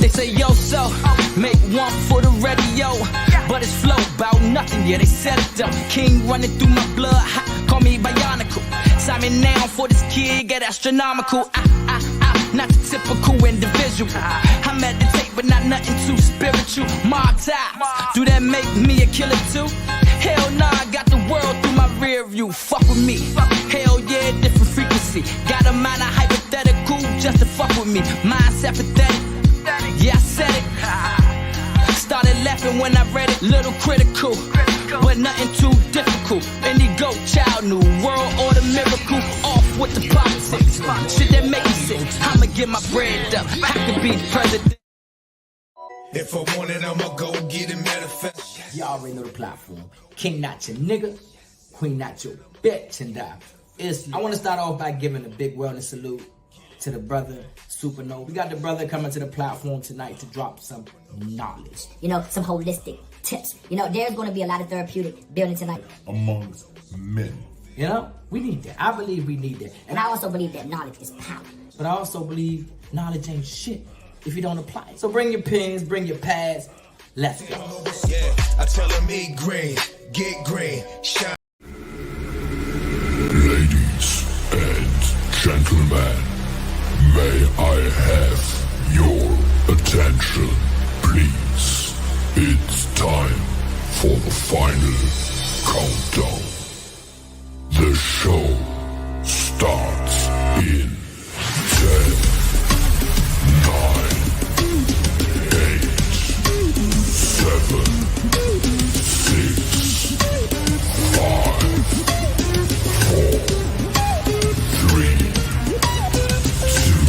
They say, yo, so, make one for the radio. But it's flow about nothing, yeah, they said it though. King running through my blood, ha, call me bionicle. Simon now for this kid, get astronomical. Not the typical individual. I meditate, but not nothing too spiritual. Mob ties, do that make me a killer too? Hell nah, I got the world through my rear view. Fuck with me. Hell yeah, different frequency. Got a mind of hypothetical just to fuck with me. Mindset pathetic. Yeah, I said it. Started laughing when I read it. Little critical, but nothing too difficult. Indigo, child, new world order miracle. Off with the politics. Shit that makes sense. I'ma get my bread up. I could be president. If I want it, I'ma go get it manifest. Y'all already know the platform. King not your nigga, queen not your bitch, and I want to start off by giving a big wellness salute to the brother Supernova. We got the brother coming to the platform tonight to drop some knowledge. You know, some holistic tips. You know, there's going to be a lot of therapeutic building tonight amongst men. You know, we need that. I believe we need that. And I also believe that knowledge is power. But I also believe knowledge ain't shit if you don't apply it. So bring your pens, bring your pads. Let's go. Yeah, I tell them eat green, get green, shine. Ladies and gentlemen, may I have your attention, please? It's time for the final countdown. The show starts in 10, 9, 8, 7, 6, 5, 4, 3, 2,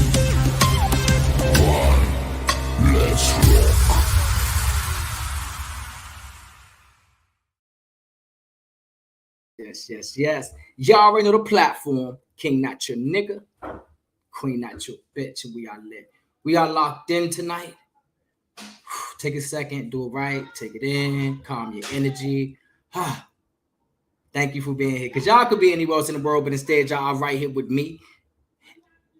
1. Let's rock. Yes. Y'all already know the platform. King not your nigga, queen not your bitch, and we are lit. We are locked in tonight. Take a second, do it right, take it in, calm your energy. Thank you for being here. Because y'all could be anywhere else in the world, but instead y'all are right here with me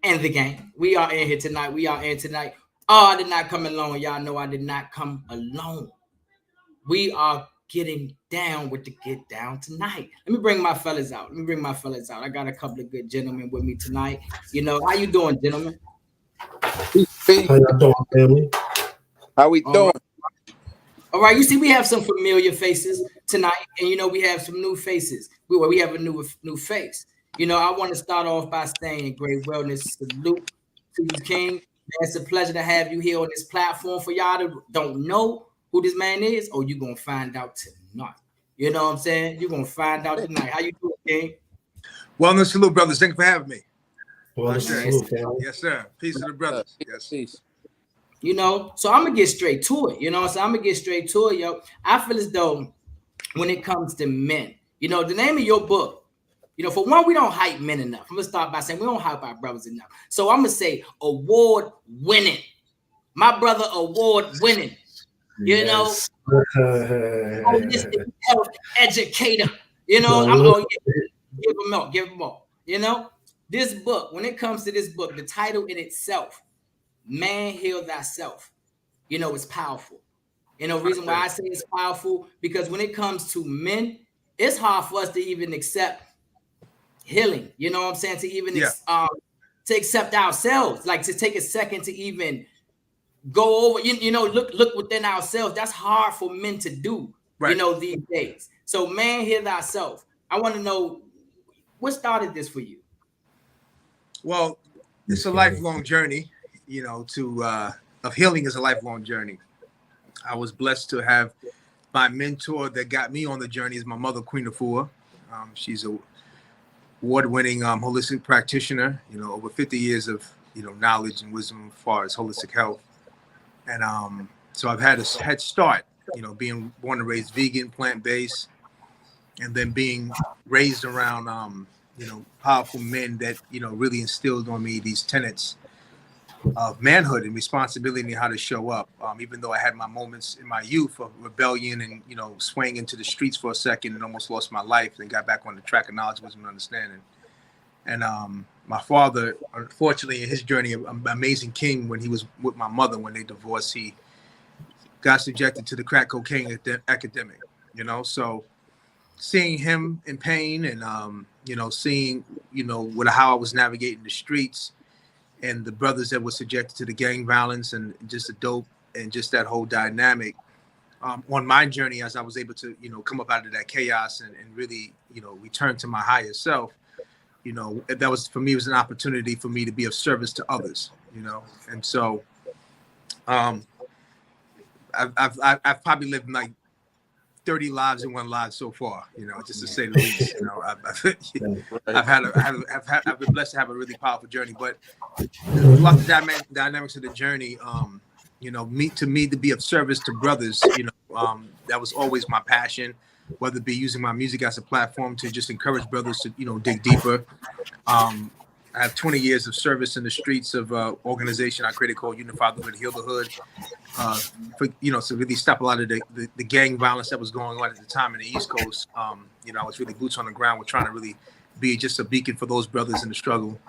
and the gang. We are in here tonight. Oh, I did not come alone. Y'all know I did not come alone. We are getting down with the get down tonight. Let me bring my fellas out. I got a couple of good gentlemen with me tonight. You know, how you doing, gentlemen? How y'all doing, family? How we doing? All right, you see, we have some familiar faces tonight, and you know, we have some new faces. We have a new face. You know, I want to start off by saying great wellness salute to you, King. It's a pleasure to have you here on this platform. For y'all that don't know who this man is, you're gonna find out tonight. You know what I'm saying? You're gonna find out tonight. How you doing, King? Wellness salute, brothers. Thank you for having me. Wellness salute, family. Yes, sir. Peace to the brothers. Yes, peace. You know, so I'm gonna get straight to it. You know, so I'm gonna get straight to it, yo. I feel as though when it comes to men, you know, the name of your book, you know, for one, we don't hype men enough. I'm gonna start by saying we don't hype our brothers enough. So I'm gonna say award winning. My brother, award winning. You know, holistic health educator. You know, I'm gonna give him up. You know, this book, when it comes to this book, the title in itself, Man Heal Thyself, you know, it's powerful. You know, reason why I say it's powerful, because when it comes to men, it's hard for us to even accept healing. You know what I'm saying? To even to accept ourselves, like to take a second to even go over, you know, look within ourselves. That's hard for men to do, you know, these days. So, Man Heal Thyself. I want to know what started this for you. Well, it's a lifelong journey, you know, of healing is a lifelong journey. I was blessed to have my mentor that got me on the journey is my mother, Queen Afua. She's a award-winning holistic practitioner, you know, over 50 years of, you know, knowledge and wisdom as far as holistic health. And so I've had a head start, you know, being born and raised vegan, plant-based, and then being raised around, you know, powerful men that, you know, really instilled on me these tenets of manhood and responsibility and how to show up. Even though I had my moments in my youth of rebellion and, you know, swaying into the streets for a second and almost lost my life, and got back on the track of knowledge, wisdom, and understanding. And my father, unfortunately, in his journey, amazing king, when he was with my mother when they divorced, he got subjected to the crack cocaine epidemic. You know, so seeing him in pain and you know, seeing, you know, what how I was navigating the streets and the brothers that were subjected to the gang violence and just the dope and just that whole dynamic on my journey, as I was able to, you know, come up out of that chaos and really, you know, return to my higher self. You know, that was, for me, was an opportunity for me to be of service to others, you know. And so I've probably lived like 30 lives in one life so far, you know, just to say the least. You know, I've been blessed to have a really powerful journey. But throughout the dynamics of the journey, you know, to me to be of service to brothers, you know, that was always my passion, whether it be using my music as a platform to just encourage brothers to, you know, dig deeper. I have 20 years of service in the streets of organization I created called Unified the Hood, Heal the Hood, for, you know, to really stop a lot of the gang violence that was going on at the time in the East Coast. You know, I was really boots on the ground. We're trying to really be just a beacon for those brothers in the struggle.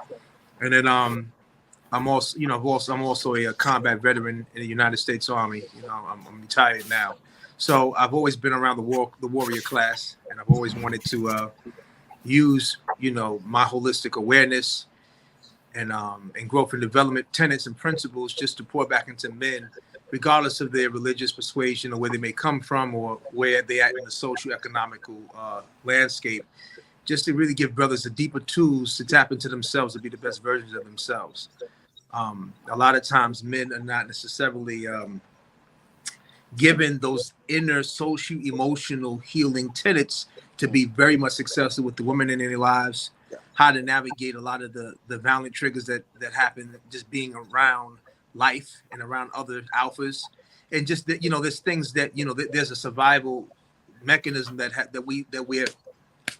And then I'm also, you know, I'm also a combat veteran in the United States Army. You know, I'm retired now, so I've always been around the warrior class, and I've always wanted to use, you know, my holistic awareness and growth and development tenets and principles just to pour back into men, regardless of their religious persuasion or where they may come from or where they are in the socio-economical landscape, just to really give brothers the deeper tools to tap into themselves to be the best versions of themselves. A lot of times men are not necessarily given those inner socio-emotional healing tenets to be very much successful with the women in their lives, how to navigate a lot of the violent triggers that happen just being around life and around other alphas. And just that, you know, there's things that, you know, there's a survival mechanism that we're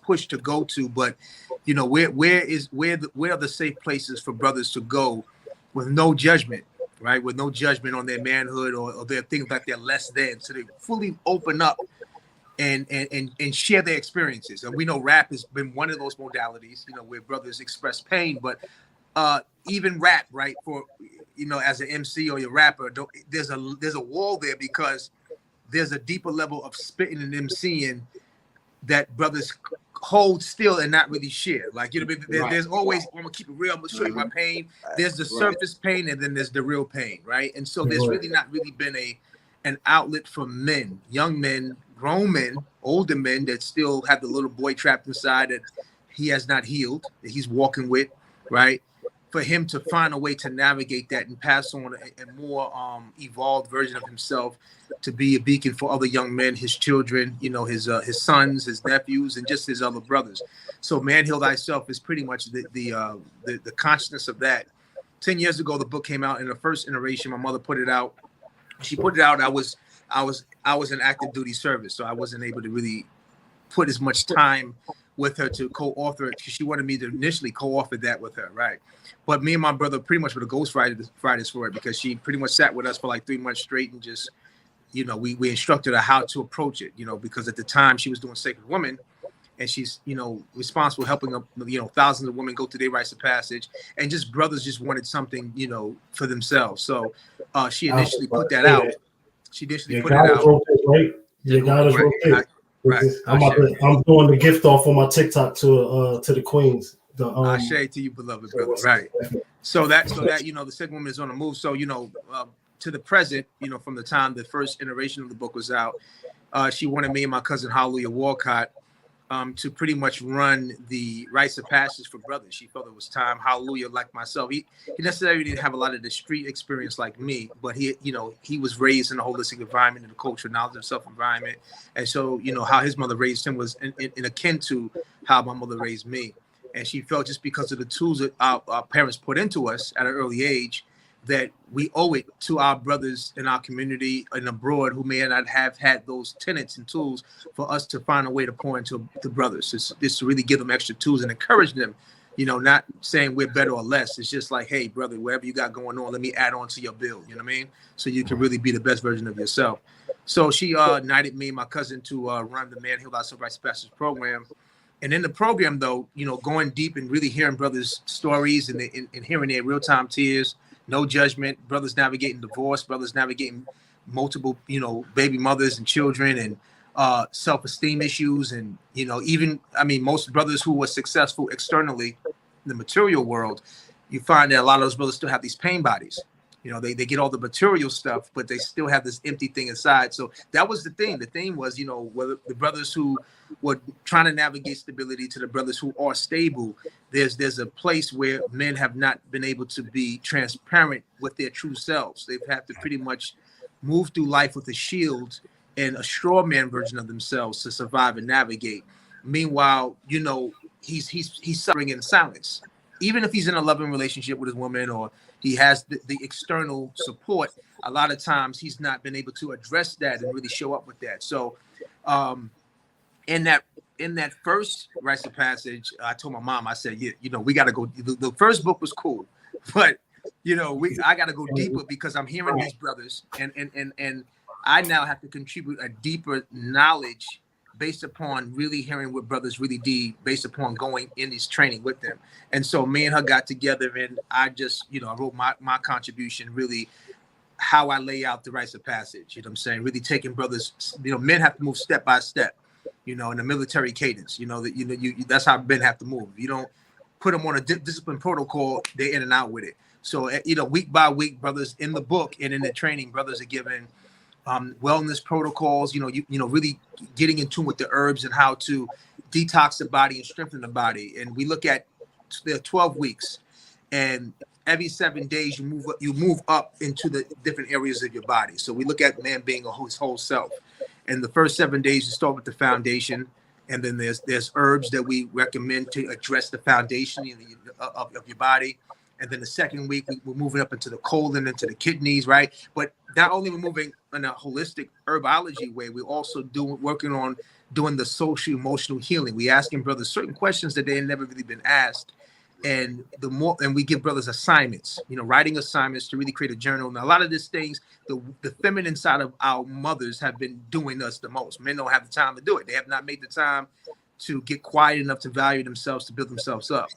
pushed to go to, but you know, where are the safe places for brothers to go with no judgment, right? With no judgment on their manhood or their things like they're less than, so they fully open up and share their experiences. And we know rap has been one of those modalities, you know, where brothers express pain, but even rap, right? For, you know, as an MC or your rapper, there's a wall there, because there's a deeper level of spitting and MCing that brothers hold still and not really share. Like, you know, there's always, I'm gonna keep it real, I'm gonna show you my pain. There's the surface pain, and then there's the real pain, right? And so there's really not really been an outlet for men, young men, grown men, older men that still have the little boy trapped inside that he has not healed, that he's walking with, right? For him to find a way to navigate that and pass on a more evolved version of himself, to be a beacon for other young men, his children, you know, his sons, his nephews, and just his other brothers. So Man Heal Thyself is pretty much the consciousness of that. 10 years ago, the book came out. In the first iteration, my mother put it out. She put it out. I was in active duty service, so I wasn't able to really put as much time with her to co-author it, because she wanted me to initially co-author that with her, right? But me and my brother pretty much were the ghostwriters for it, because she pretty much sat with us for like 3 months straight and just, you know, we instructed her how to approach it, you know, because at the time she was doing Sacred Woman, and she's, you know, responsible helping up, you know, thousands of women go through their rites of passage, and just brothers just wanted something, you know, for themselves. So she initially put that out. She initially put it out. Right? You got us right. Right. I'm doing the gift off on my TikTok to the queens. I share to you, beloved brother. Right. So that you know, the Sacred Woman is on the move. So, you know, to the present, you know, from the time the first iteration of the book was out, she wanted me and my cousin Hallelujah Walcott to pretty much run the rites of passage for brothers. She felt it was time. Hallelujah, like myself, he necessarily didn't have a lot of the street experience like me, but he, you know, he was raised in a holistic environment, in a cultural knowledge of self environment, and so, you know, how his mother raised him was in akin to how my mother raised me. And she felt, just because of the tools that our parents put into us at an early age, that we owe it to our brothers in our community and abroad who may not have had those tenets and tools, for us to find a way to pour into the brothers. It's to really give them extra tools and encourage them, you know, not saying we're better or less. It's just like, hey, brother, whatever you got going on, let me add on to your build, you know what I mean? So you can really be the best version of yourself. So she knighted me and my cousin to run the Man Heal Thyself Rites of Passage program. And in the program, though, going deep and really hearing brothers' stories and hearing their real-time tears, no judgment, brothers navigating divorce, brothers navigating multiple, baby mothers and children, and self-esteem issues. And, most brothers who were successful externally in the material world, you find that a lot of those brothers still have these pain bodies. They get all the material stuff, but they still have this empty thing inside. So that was the thing. The thing was, whether the brothers who were trying to navigate stability to the brothers who are stable, there's a place where men have not been able to be transparent with their true selves. They've had to pretty much move through life with a shield and a straw man version of themselves to survive and navigate. Meanwhile, he's suffering in silence. Even if he's in a loving relationship with his woman, or he has the external support, a lot of times he's not been able to address that and really show up with that. So in that first rites of passage, I told my mom, I said, we got to go. The first book was cool, but I got to go deeper, because I'm hearing these brothers, and I now have to contribute a deeper knowledge based upon really hearing what brothers really did, based upon going in this training with them. And so me and her got together, and I just, I wrote my contribution, really how I lay out the rites of passage. You know what I'm saying? Really taking brothers, men have to move step by step, in the military cadence, that's how men have to move. You don't put them on a discipline protocol, they're in and out with it. So, week by week, brothers in the book and in the training, brothers are given wellness protocols, really getting in tune with the herbs and how to detox the body and strengthen the body. And we look at there are 12 weeks, and every 7 days you move up into the different areas of your body. So we look at man being his whole self. And the first 7 days you start with the foundation, and then there's herbs that we recommend to address the foundation of your body. And then the second week, we're moving up into the colon, into the kidneys, right? But not only we're moving in a holistic herbology way, we're also working on doing the social emotional healing. We asking brothers certain questions that they had never really been asked. And we give brothers assignments, writing assignments to really create a journal. And a lot of these things, the feminine side of our mothers have been doing us the most. Men don't have the time to do it. They have not made the time to get quiet enough to value themselves, to build themselves up.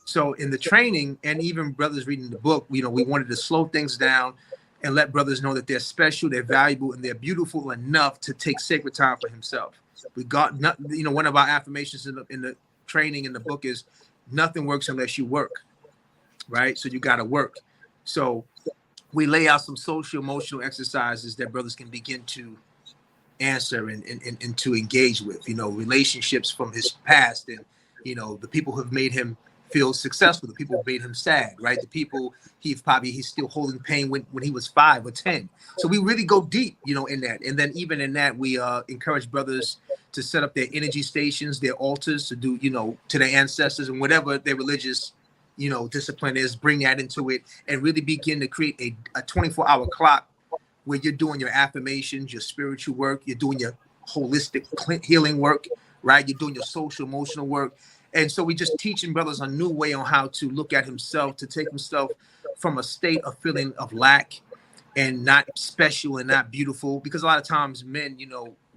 So in the training, and even brothers reading the book, we wanted to slow things down and let brothers know that they're special, they're valuable, and they're beautiful enough to take sacred time for himself. We got, one of our affirmations in the training in the book is, nothing works unless you work, right? So you got to work. So we lay out some social emotional exercises that brothers can begin to answer and to engage with, relationships from his past, and, the people who have made him feel successful, the people who made him sad, right? The people he's still holding pain when he was 5 or 10. So we really go deep, in that. And then even in that, we encourage brothers to set up their energy stations, their altars, to do, to their ancestors, and whatever their religious, discipline is, bring that into it, and really begin to create a 24-hour clock where you're doing your affirmations, your spiritual work, you're doing your holistic healing work, right? You're doing your social emotional work. And so we just teaching brothers a new way on how to look at himself, to take himself from a state of feeling of lack and not special and not beautiful. Because a lot of times men,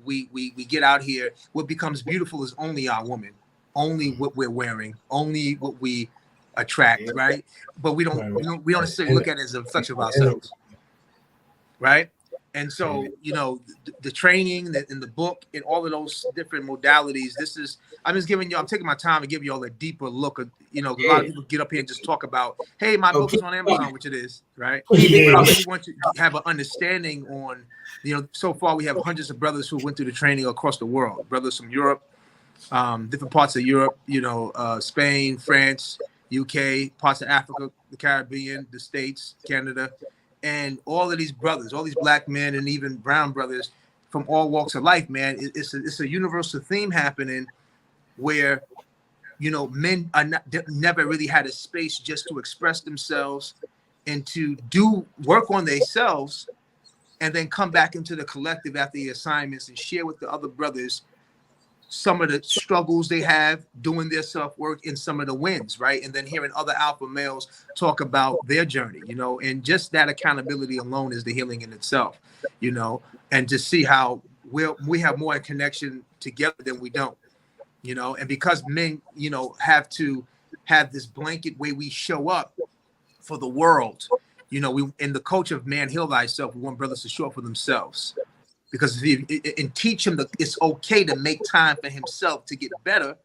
we get out here, what becomes beautiful is only our woman, only what we're wearing, only what we attract, right? But we don't necessarily look at it as a reflection of ourselves, right? And so, the training in the book and all of those different modalities, I'm taking my time to give you all a deeper look of, a lot of people get up here and just talk about, hey, my book is on Amazon, which it is, right? Yeah. But I really want you to have an understanding on, so far we have hundreds of brothers who went through the training across the world, brothers from Europe, different parts of Europe, Spain, France, UK, parts of Africa, the Caribbean, the States, Canada. And all of these brothers, all these black men and even brown brothers from all walks of life, man, it's a universal theme happening where, men are never really had a space just to express themselves and to do work on themselves, and then come back into the collective after the assignments and share with the other brothers some of the struggles they have doing their self-work and some of the wins, right? And then hearing other alpha males talk about their journey, and just that accountability alone is the healing in itself, and to see how we have more connection together than we don't. you know, and because men, you know, have to have this blanket way we show up for the world, you know, we in the culture of man heal thyself, we want brothers to show up for themselves, because if you, and teach him that it's okay to make time for himself to get better,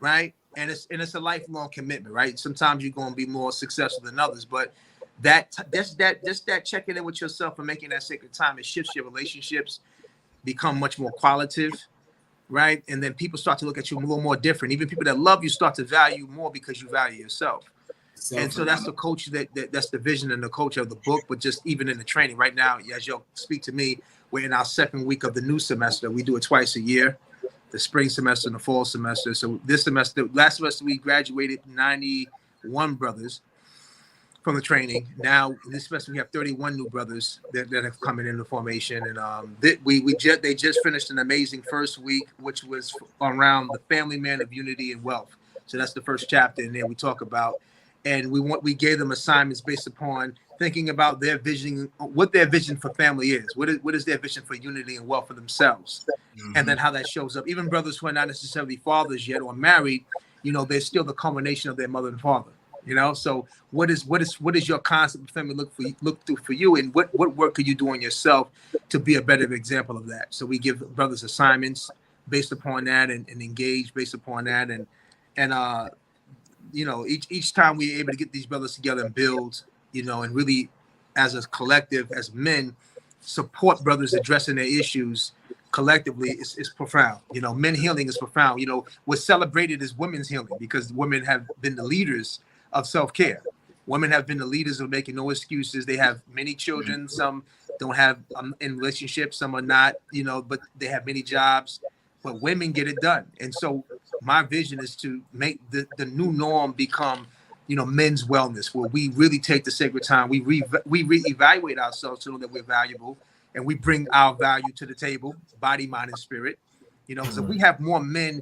right? And it's a lifelong commitment, right? Sometimes you're going to be more successful than others, but just that checking in with yourself and making that sacred time, it shifts your relationships, become much more qualitative, right? And then people start to look at you a little more different. Even people that love you start to value more because you value yourself. And so that's the culture that's the vision and the culture of the book, but just even in the training right now, as you'll speak to me, we're in our second week of the new semester. We do it twice a year, the spring semester and the fall semester. So this semester, last semester, we graduated 91 brothers from the training. Now this semester we have 31 new brothers that have come in the formation, and they just finished an amazing first week, which was around the family man of unity and wealth. So that's the first chapter, and then we talk about, and we gave them assignments based upon thinking about their vision, what their vision for family is, what is their vision for unity and wealth for themselves, and then how that shows up. Even brothers who are not necessarily fathers yet or married, you know, they're still the culmination of their mother and father. You know, so what is your concept of family look through for you, and what work could you do on yourself to be a better example of that? So we give brothers assignments based upon that, and engage based upon that, and you know, each time we're able to get these brothers together and build, you know, and really as a collective, as men, support brothers addressing their issues collectively is profound. You know, men healing is profound. You know, what's celebrated is women's healing, because women have been the leaders of self-care. Women have been the leaders of making no excuses. They have many children. Some don't have in relationships. Some are not, you know, but they have many jobs. But women get it done. And so my vision is to make the new norm become, you know, men's wellness, where we really take the sacred time. We reevaluate ourselves to know that we're valuable, and we bring our value to the table, body, mind, and spirit. You know, so we have more men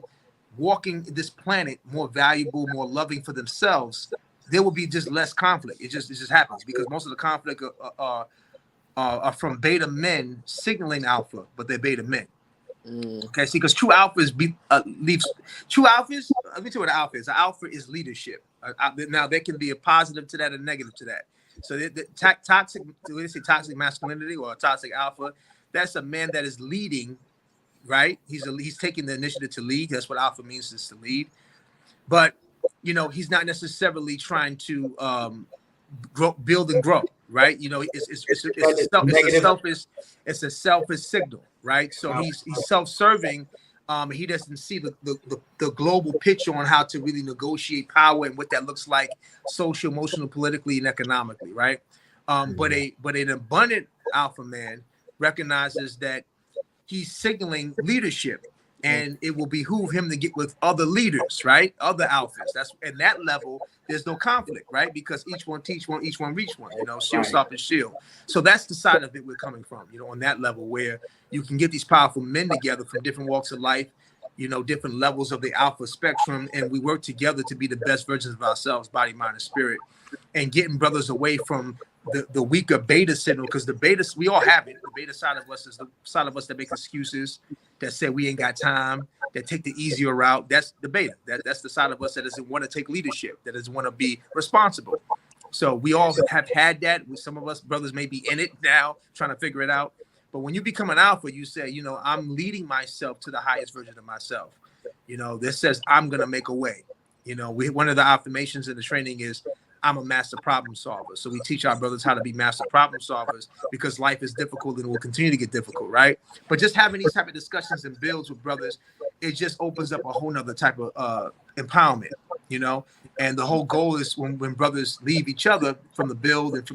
walking this planet more valuable, more loving for themselves, there will be just less conflict. It just happens, because most of the conflict are from beta men signaling alpha, but they're beta men. Okay, see, because true alphas leaves true alphas. Let me tell you what an alpha is. An alpha is leadership. Now there can be a positive to that and negative to that. So the toxic, do they say toxic masculinity or toxic alpha? That's a man that is leading, right? He's taking the initiative to lead. That's what alpha means, is to lead. But you know, he's not necessarily trying to build and grow, right? You know, it's a selfish signal, right? So he's self-serving. He doesn't see the global picture on how to really negotiate power and what that looks like, social, emotional, politically, and economically, right? But an abundant alpha man recognizes that he's signaling leadership, and it will behoove him to get with other leaders, right? Other alphas. That's at that level. There's no conflict, right? Because each one teach one, each one reach one. You know, shield, stop, and shield. So that's the side of it we're coming from. You know, on that level where you can get these powerful men together from different walks of life, you know, different levels of the alpha spectrum, and we work together to be the best versions of ourselves, body, mind, and spirit, and getting brothers away from the weaker beta signal, because the beta, we all have it. The beta side of us is the side of us that makes excuses, that say we ain't got time, that take the easier route. That's the beta. That's the side of us that doesn't want to take leadership, that doesn't want to be responsible. So we all have had that. Some of us brothers may be in it now, trying to figure it out. But when you become an alpha, you say, you know, I'm leading myself to the highest version of myself. You know, this says I'm going to make a way. You know, one of the affirmations in the training is, I'm a master problem solver. So we teach our brothers how to be master problem solvers, because life is difficult and will continue to get difficult, right? But just having these type of discussions and builds with brothers, it just opens up a whole nother type of empowerment, you know? And the whole goal is when brothers leave each other from the build and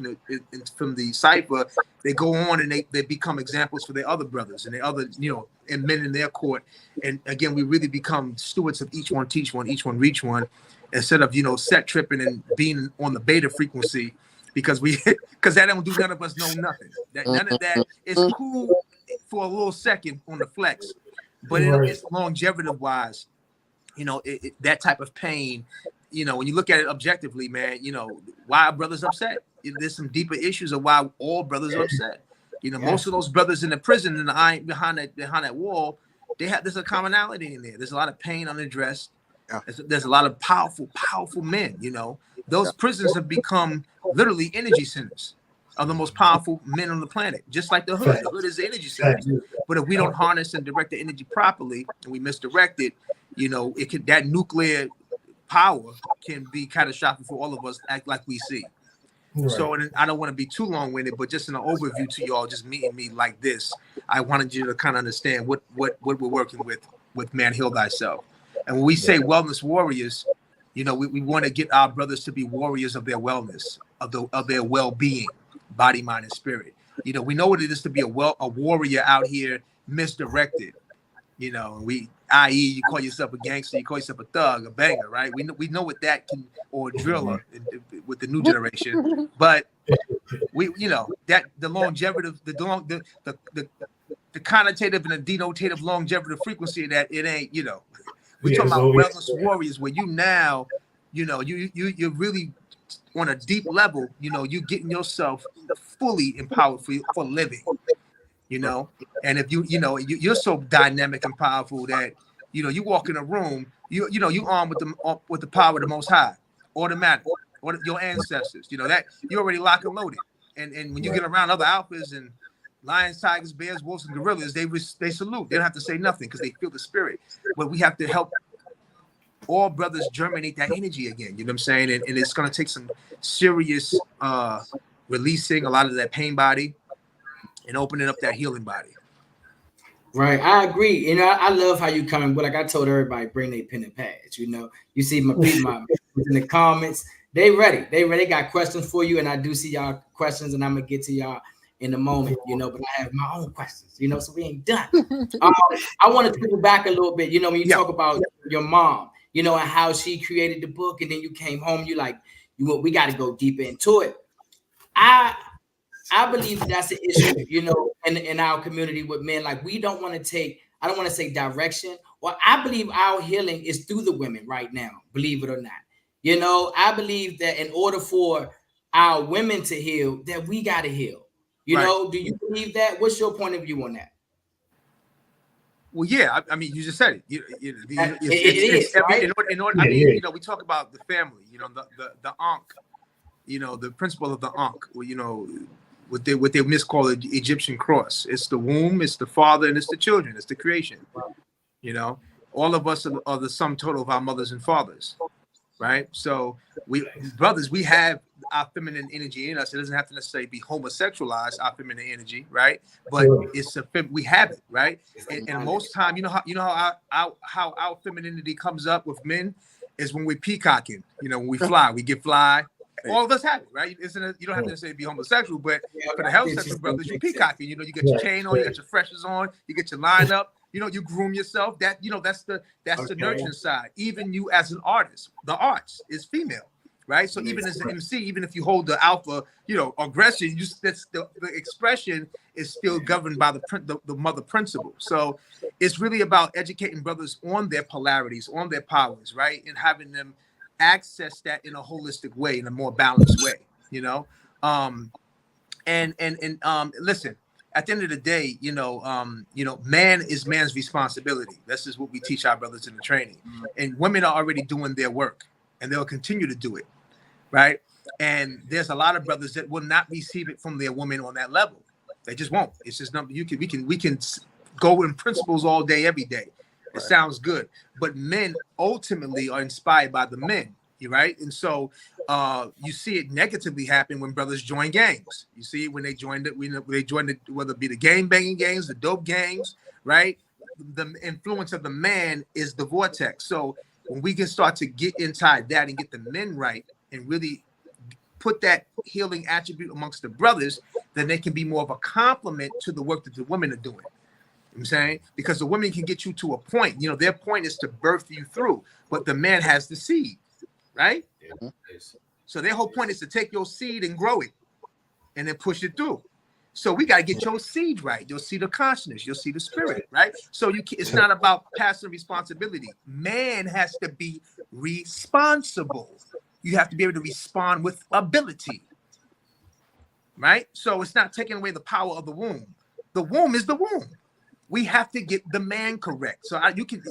from the cipher, they go on and they become examples for their other brothers and their other, you know, and men in their court. And again, we really become stewards of each one, teach one, each one, reach one, instead of, you know, set tripping and being on the beta frequency, because that don't do none of us know nothing. None of that is cool for a little second on the flex, but it's longevity wise, you know, that type of pain, you know, when you look at it objectively, man, you know, why are brothers upset? There's some deeper issues of why all brothers are upset. You know, most of those brothers in the prison and behind that wall, there's a commonality in there. There's a lot of pain unaddressed. There's a lot of powerful men. You know, those prisons have become literally energy centers of the most powerful men on the planet, just like the hood. The hood is the energy center. But if we don't harness and direct the energy properly, and we misdirect it, you know, that nuclear power can be catastrophic for all of us, act like we see. Right. So, and I don't want to be too long-winded, but just an overview to y'all, just meeting me like this, I wanted you to kind of understand what we're working with Man Heal Thyself. And when we say wellness warriors, you know, we want to get our brothers to be warriors of their wellness, of their well-being, body, mind, and spirit. You know, we know what it is to be a warrior out here misdirected. You know, i.e., you call yourself a gangster, you call yourself a thug, a banger, right? We know what that can, or a driller with the new generation. But we, you know, that the longevity, the connotative and the denotative longevity frequency that it ain't, you know. We talking about wellness warriors where you now, you know, you're really on a deep level, you know, you getting yourself fully empowered for living. You know, and if you're so dynamic and powerful that, you know, you walk in a room, you armed with the power of the Most High, automatic, or your ancestors, you know, that you already lock and loaded. And when you get around other alphas and lions, tigers, bears, wolves, and gorillas, they salute. They don't have to say nothing because they feel the spirit. But we have to help all brothers germinate that energy again. You know what I'm saying? And it's going to take some serious releasing a lot of that pain body and opening up that healing body. Right, I agree. You know, I love how you come. But like I told everybody, bring their pen and pads. You know, you see my people in the comments. They ready. They got questions for you, and I do see y'all questions, and I'm gonna get to y'all in a moment. You know, but I have my own questions. You know, so we ain't done. I want to go back a little bit. You know, when you talk about your mom, you know, and how she created the book, and then you came home. You like, we got to go deeper into it. I believe that's an issue, you know, in our community with men. Like, we don't want to take, I don't want to say direction. Well, I believe our healing is through the women right now, believe it or not. You know, I believe that in order for our women to heal, that we got to heal. You know, do you believe that? What's your point of view on that? Well, yeah, I mean, you just said it. In order, I mean, you know, we talk about the family, you know, the Ankh, you know, the principle of the Ankh, you know, what they miscall the Egyptian cross. It's the womb, it's the father, and it's the children, it's the creation. You know, all of us are the sum total of our mothers and fathers, right? So we have our feminine energy in us. It doesn't have to necessarily be homosexualized, our feminine energy, right? But we have it, right? And most time, you know how our femininity comes up with men is when we're peacocking. You know, when we fly, we get fly. All of us have it, right? You don't have to necessarily be homosexual, but for the heterosexual brothers, you peacocking. You know, you get your chain on, you got your freshers on, you get your line up. You know, you groom yourself. That, you know, that's the nurturing side. Even you as an artist, the arts is female, right? So even as an MC, even if you hold the alpha, you know, aggression, that's the expression is still governed by the mother principle. So it's really about educating brothers on their polarities, on their powers, right, and having them access that in a holistic way, in a more balanced way, you know. Listen, at the end of the day, you know, man is man's responsibility. This is what we teach our brothers in the training. And women are already doing their work, and they'll continue to do it, right? And there's a lot of brothers that will not receive it from their woman on that level. They just won't. It's just not. We can go in principles all day, every day. It sounds good, but men ultimately are inspired by the men, right? And so you see it negatively happen when brothers join gangs. You see it when they join whether it be the gang banging gangs, the dope gangs, right? The influence of the man is the vortex. So when we can start to get inside that and get the men right and really put that healing attribute amongst the brothers, then they can be more of a complement to the work that the women are doing. I'm saying, because the women can get you to a point, you know, their point is to birth you through, but the man has the seed, right? Yeah. So their whole point is to take your seed and grow it and then push it through. So we got to get your seed right. You'll see the consciousness, you'll see the spirit, right? So it's not about passive responsibility. Man has to be responsible. You have to be able to respond with ability, right? So it's not taking away the power of the womb. The womb is the womb. We have to get the man correct. So you can,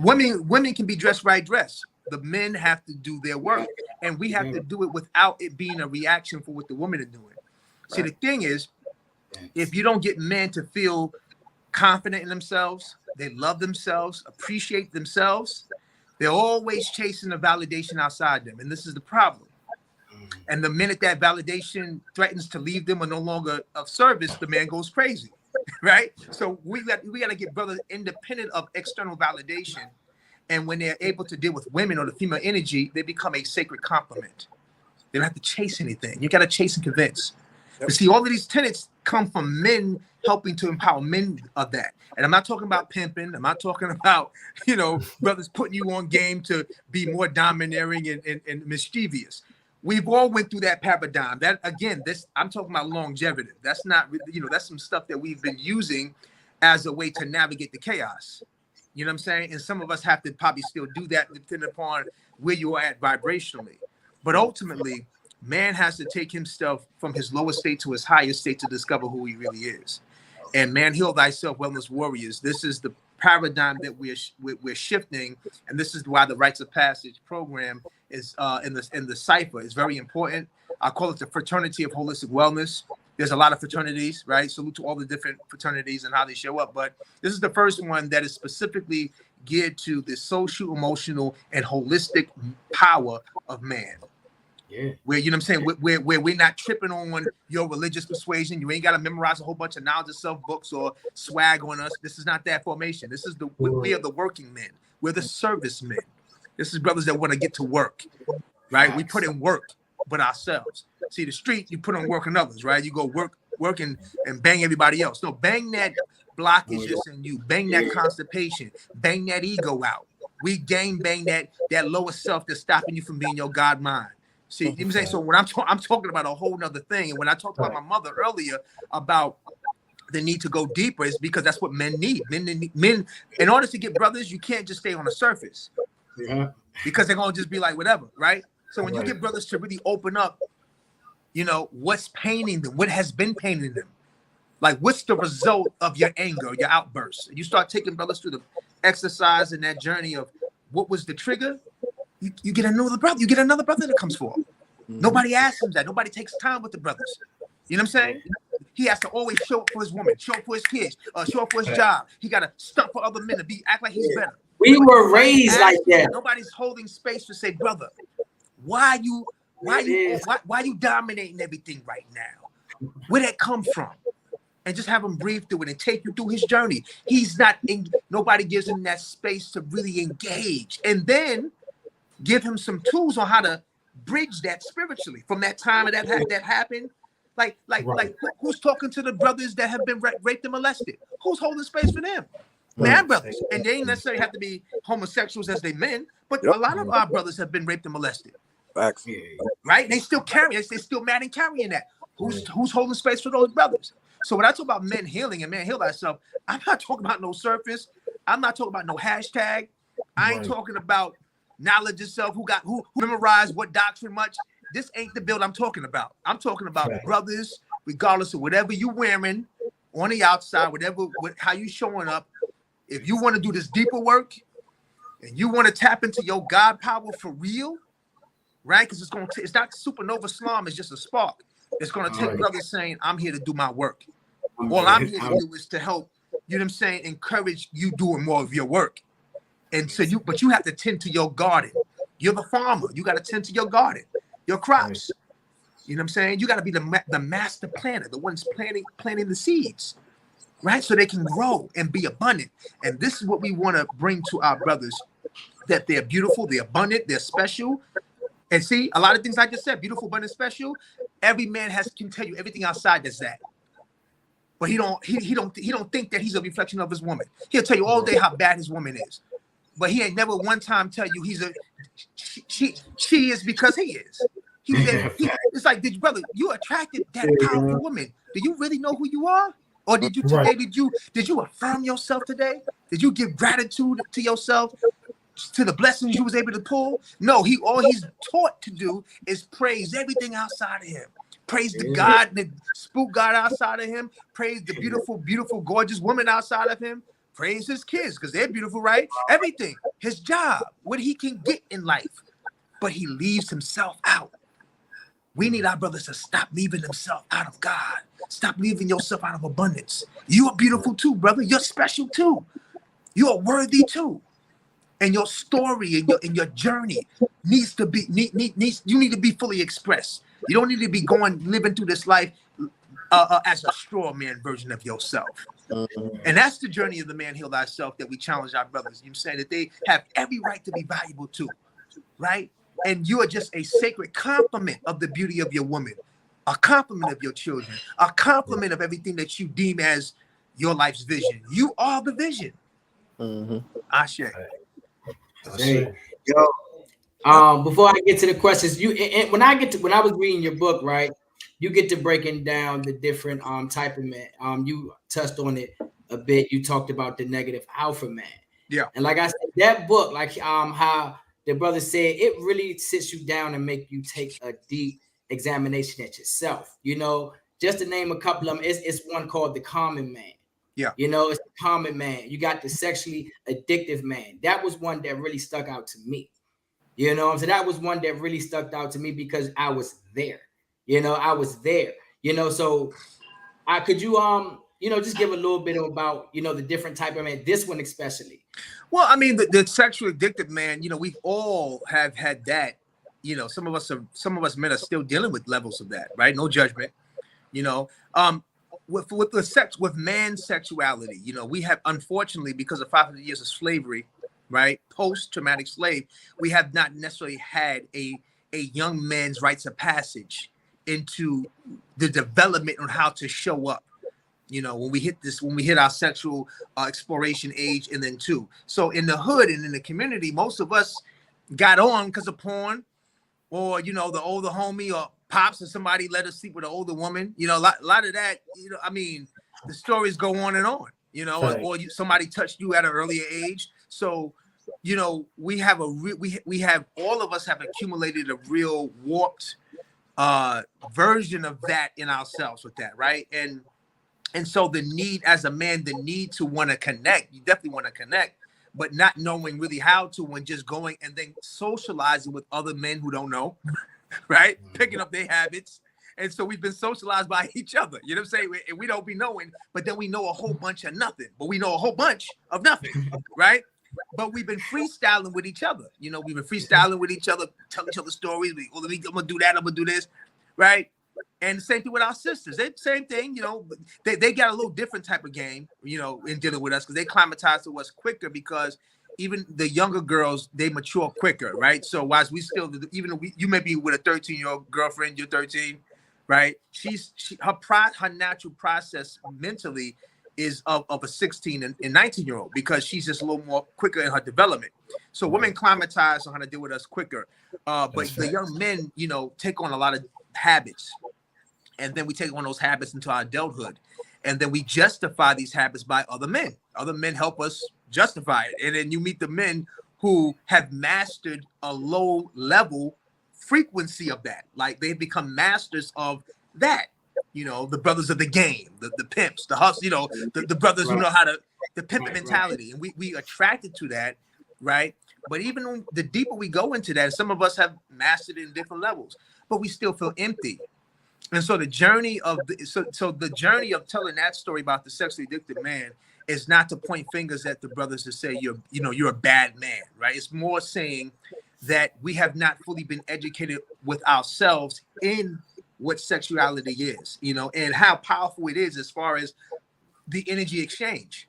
women can be dressed right dressed. The men have to do their work, and we have to do it without it being a reaction for what the women are doing. Right. See, the thing is, if you don't get men to feel confident in themselves, they love themselves, appreciate themselves, they're always chasing the validation outside them, and this is the problem. And the minute that validation threatens to leave them or no longer of service, the man goes crazy, right? So we got to get brothers independent of external validation. And when they're able to deal with women or the female energy, they become a sacred complement. They don't have to chase anything. You got to chase and convince. Yep. But see, all of these tenets come from men helping to empower men of that. And I'm not talking about pimping. I'm not talking about, brothers putting you on game to be more domineering and mischievous. We've all went through that paradigm. That again, I'm talking about longevity. That's not, that's some stuff that we've been using as a way to navigate the chaos. You know what I'm saying? And some of us have to probably still do that depending upon where you are at vibrationally. But ultimately, man has to take himself from his lowest state to his highest state to discover who he really is. And man, heal thyself, wellness warriors. This is the paradigm that we're shifting, and this is why the Rites of Passage program is in the cipher is very important. I call it the fraternity of holistic wellness. There's a lot of fraternities, right? Salute to all the different fraternities and how they show up, but this is the first one that is specifically geared to the social, emotional, and holistic power of man. Yeah. Where, you know what I'm saying, where we're not tripping on your religious persuasion. You ain't got to memorize a whole bunch of knowledge of self books or swag on us. This is not that formation. This is we are the working men. We're the service men. This is brothers that want to get to work, right? We put in work, but ourselves. See, the street, you put on work on others, right? You go work and bang everybody else. No, bang that blockage in you. Bang that constipation. Bang that ego out. We gang bang that lower self that's stopping you from being your God mind. See, you know what I'm saying? So when I'm talking about a whole nother thing, and when I talked about my mother earlier about the need to go deeper, is because that's what men need. Men, in order to get brothers, you can't just stay on the surface, because they're gonna just be like whatever, right? So when you get brothers to really open up, what's paining them, what has been paining them, like what's the result of your anger, your outbursts, and you start taking brothers through the exercise and that journey of what was the trigger. You get another brother. You get another brother that comes forward. Nobody asks him that. Nobody takes time with the brothers. You know what I'm saying? He has to always show up for his woman, show up for his kids, show up for his job. He got to stunt for other men to act like he's better. We were raised like that. Nobody's holding space to say, brother, why you dominating everything right now? Where'd that come from? And just have him breathe through it and take you through his journey. Nobody gives him that space to really engage. And then give him some tools on how to bridge that spiritually from that time that happened. Like who's talking to the brothers that have been raped and molested? Who's holding space for them? Man brothers. And they ain't necessarily have to be homosexuals as they men, but a lot of our brothers have been raped and molested. Facts. Right? They still carry it. They're still mad and carrying that. Who's holding space for those brothers? So when I talk about men healing and man heal thyself, I'm not talking about no surface. I'm not talking about no hashtag. I ain't talking about knowledge yourself, who memorized what doctrine much. This ain't the build I'm talking about. I'm talking about brothers, regardless of whatever you wearing on the outside, how you showing up. If you want to do this deeper work and you want to tap into your God power for real, right? Because it's not supernova Islam, it's just a spark. It's going to take brothers saying, I'm here to do my work. All I'm here to do is to help, you know what I'm saying, encourage you doing more of your work. And so but you have to tend to your garden. You're the farmer. You got to tend to your garden, your crops. You know what I'm saying? You got to be the master planter, the ones planting the seeds, right? So they can grow and be abundant. And this is what we want to bring to our brothers, that they're beautiful, they're abundant, they're special. And see, a lot of things I just said, beautiful, abundant, special. Every man can tell you everything outside that's that. But he don't think that he's a reflection of his woman. He'll tell you all day how bad his woman is. But he ain't never one time tell you she is because he is. It's like, brother, you attracted that powerful woman. Do you really know who you are? Or did you today? Did you affirm yourself today? Did you give gratitude to yourself, to the blessings you was able to pull? No, all he's taught to do is praise everything outside of him. praise the God, the spook God outside of him, praise the beautiful, beautiful, gorgeous woman outside of him, praise his kids because they're beautiful, right? Everything, his job, what he can get in life, but he leaves himself out. We need our brothers to stop leaving themselves out of God. Stop leaving yourself out of abundance. You are beautiful too, brother. You're special too. You are worthy too. And your story and your journey needs to be you need to be fully expressed. You don't need to be living through this life as a straw man version of yourself. And that's the journey of the man heal thyself that we challenge our brothers. You say that they have every right to be valuable too, right? And you are just a sacred complement of the beauty of your woman, a compliment of your children, a compliment of everything that you deem as your life's vision. You are the vision. Ashe. Hey, yo, before I get to the questions, when I was reading your book, right, you get to breaking down the different type of man. You touched on it a bit. You talked about the negative alpha man. Yeah. And like I said, that book, like how the brother said, it really sits you down and make you take a deep examination at yourself. You know, just to name a couple of them, it's one called The Common Man. Yeah. You know, it's the common man. You got the sexually addictive man. That was one that really stuck out to me. You know, so that was one that really stuck out to me because I was there. You know, I was there. You know, so could you just give a little bit about, the different type of man, this one especially. Well, I mean, the sexually addicted man, we've all have had that. Some of us men are still dealing with levels of that, right? No judgment. With man's sexuality, we have, unfortunately, because of 500 years of slavery, right, post-traumatic slave, we have not necessarily had a young man's rites of passage into the development on how to show up, when we hit our sexual exploration age, and then too. So in the hood and in the community, most of us got on because of porn, or the older homie or pops or somebody let us sleep with an older woman. A lot of that. I mean, the stories go on and on. Or somebody touched you at an earlier age. So, we have all of us have accumulated a real warped version of that in ourselves with that, right? And so the need as a man, the need to want to connect, you definitely want to connect, but not knowing really how to, when just going and then socializing with other men who don't know, right? Picking up their habits. And so we've been socialized by each other, you know what I'm saying? And we don't be knowing, but then we know a whole bunch of nothing, but we know a whole bunch of nothing, right? But we've been freestyling with each other. We've been freestyling with each other, telling each other stories. I'm going to do that, I'm going to do this, right? And the same thing with our sisters. Same thing, they got a little different type of game, in dealing with us, because they climatize to us quicker, because even the younger girls, they mature quicker, right? So whilst we still, you may be with a 13-year-old girlfriend, you're 13, right? Her natural process mentally is of a 16 and 19-year-old, because she's just a little more quicker in her development. So women climatize on how to deal with us quicker. But the young men, take on a lot of habits. And then we take on those habits into our adulthood. And then we justify these habits by other men. Other men help us justify it. And then you meet the men who have mastered a low level frequency of that. Like they've become masters of that. The brothers of the game, the pimps, the hustle, the brothers who know how to, the pimp mentality. And we attracted to that, right? But even the deeper we go into that, some of us have mastered it in different levels, but we still feel empty. And so the journey of the journey of telling that story about the sexually addicted man is not to point fingers at the brothers to say you're a bad man, right? It's more saying that we have not fully been educated with ourselves in what sexuality is, and how powerful it is as far as the energy exchange,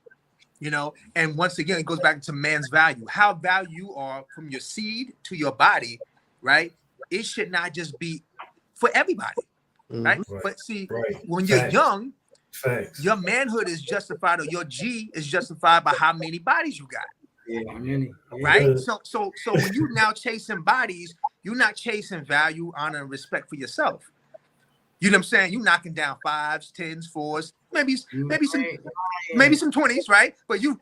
and once again, it goes back to man's value, how value you are from your seed to your body, right? It should not just be for everybody, right? But see, when you're young, your manhood is justified, or your G is justified by how many bodies you got. Right? So when you now chasing bodies, you're not chasing value, honor, and respect for yourself. You know what I'm saying? You knocking down 5s, 10s, 4s, maybe some 20s, right? But you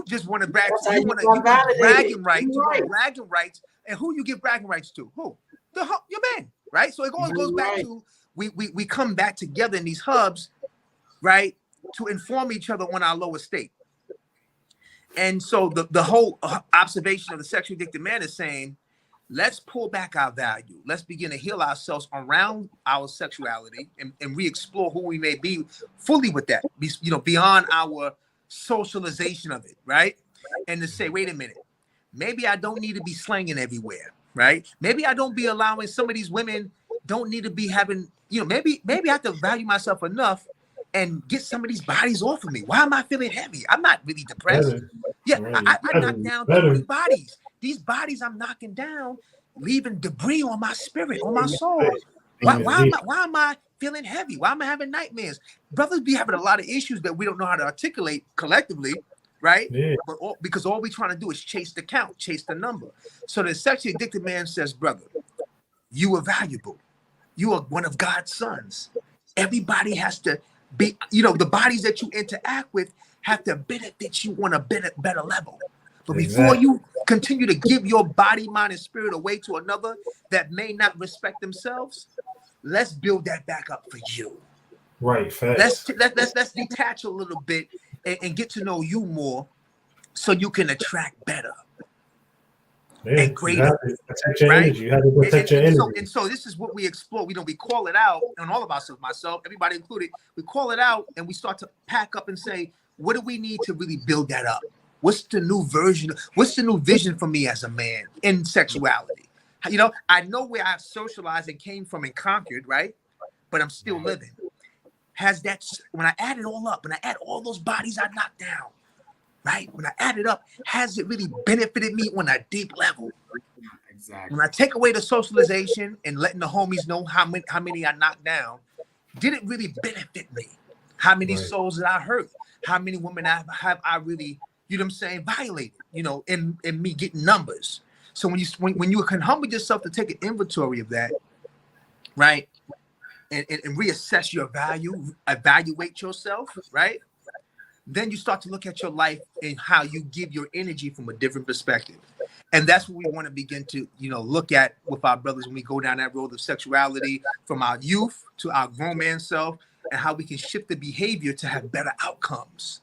just want to brag. You want bragging rights. You want bragging rights. And who you give bragging rights to? Who? Your man, right? So it goes back to we come back together in these hubs, right, to inform each other on our lower state. And so the whole observation of the sexually addicted man is saying, let's pull back our value. Let's begin to heal ourselves around our sexuality and re-explore who we may be fully with that, beyond our socialization of it, right? And to say, wait a minute, maybe I don't need to be slanging everywhere, right? Maybe I don't be allowing some of these women don't need to be having, maybe I have to value myself enough and get some of these bodies off of me. Why am I feeling heavy? I'm not really depressed. Yeah, I knocked down 20 bodies. These bodies I'm knocking down, leaving debris on my spirit, on my soul. Why am I feeling heavy? Why am I having nightmares? Brothers be having a lot of issues that we don't know how to articulate collectively, right? Yeah. But because all we're trying to do is chase the count, chase the number. So the sexually addicted man says, brother, you are valuable. You are one of God's sons. Everybody has to be, the bodies that you interact with have to benefit you on a better level. But before you continue to give your body, mind, and spirit away to another that may not respect themselves, let's build that back up for you. Right. Fast. Let's detach a little bit and get to know you more, so you can attract better and greater. You have to protect your energy. You have to protect your energy. So this is what we explore. We call it out, and all of us, myself, everybody included, we call it out and we start to pack up and say, what do we need to really build that up? What's the new version? What's the new vision for me as a man in sexuality? I know where I've socialized and came from and conquered, right? But I'm still living. When I add it all up, when I add all those bodies I knocked down, right? When I add it up, has it really benefited me on a deep level? Exactly. When I take away the socialization and letting the homies know how many I knocked down, did it really benefit me? How many souls did I hurt? How many women have I really, violated, in me getting numbers. So when you can humble yourself to take an inventory of that, right? And reassess your value, evaluate yourself, right? Then you start to look at your life and how you give your energy from a different perspective. And that's what we want to begin to, look at with our brothers when we go down that road of sexuality, from our youth to our grown man self, and how we can shift the behavior to have better outcomes,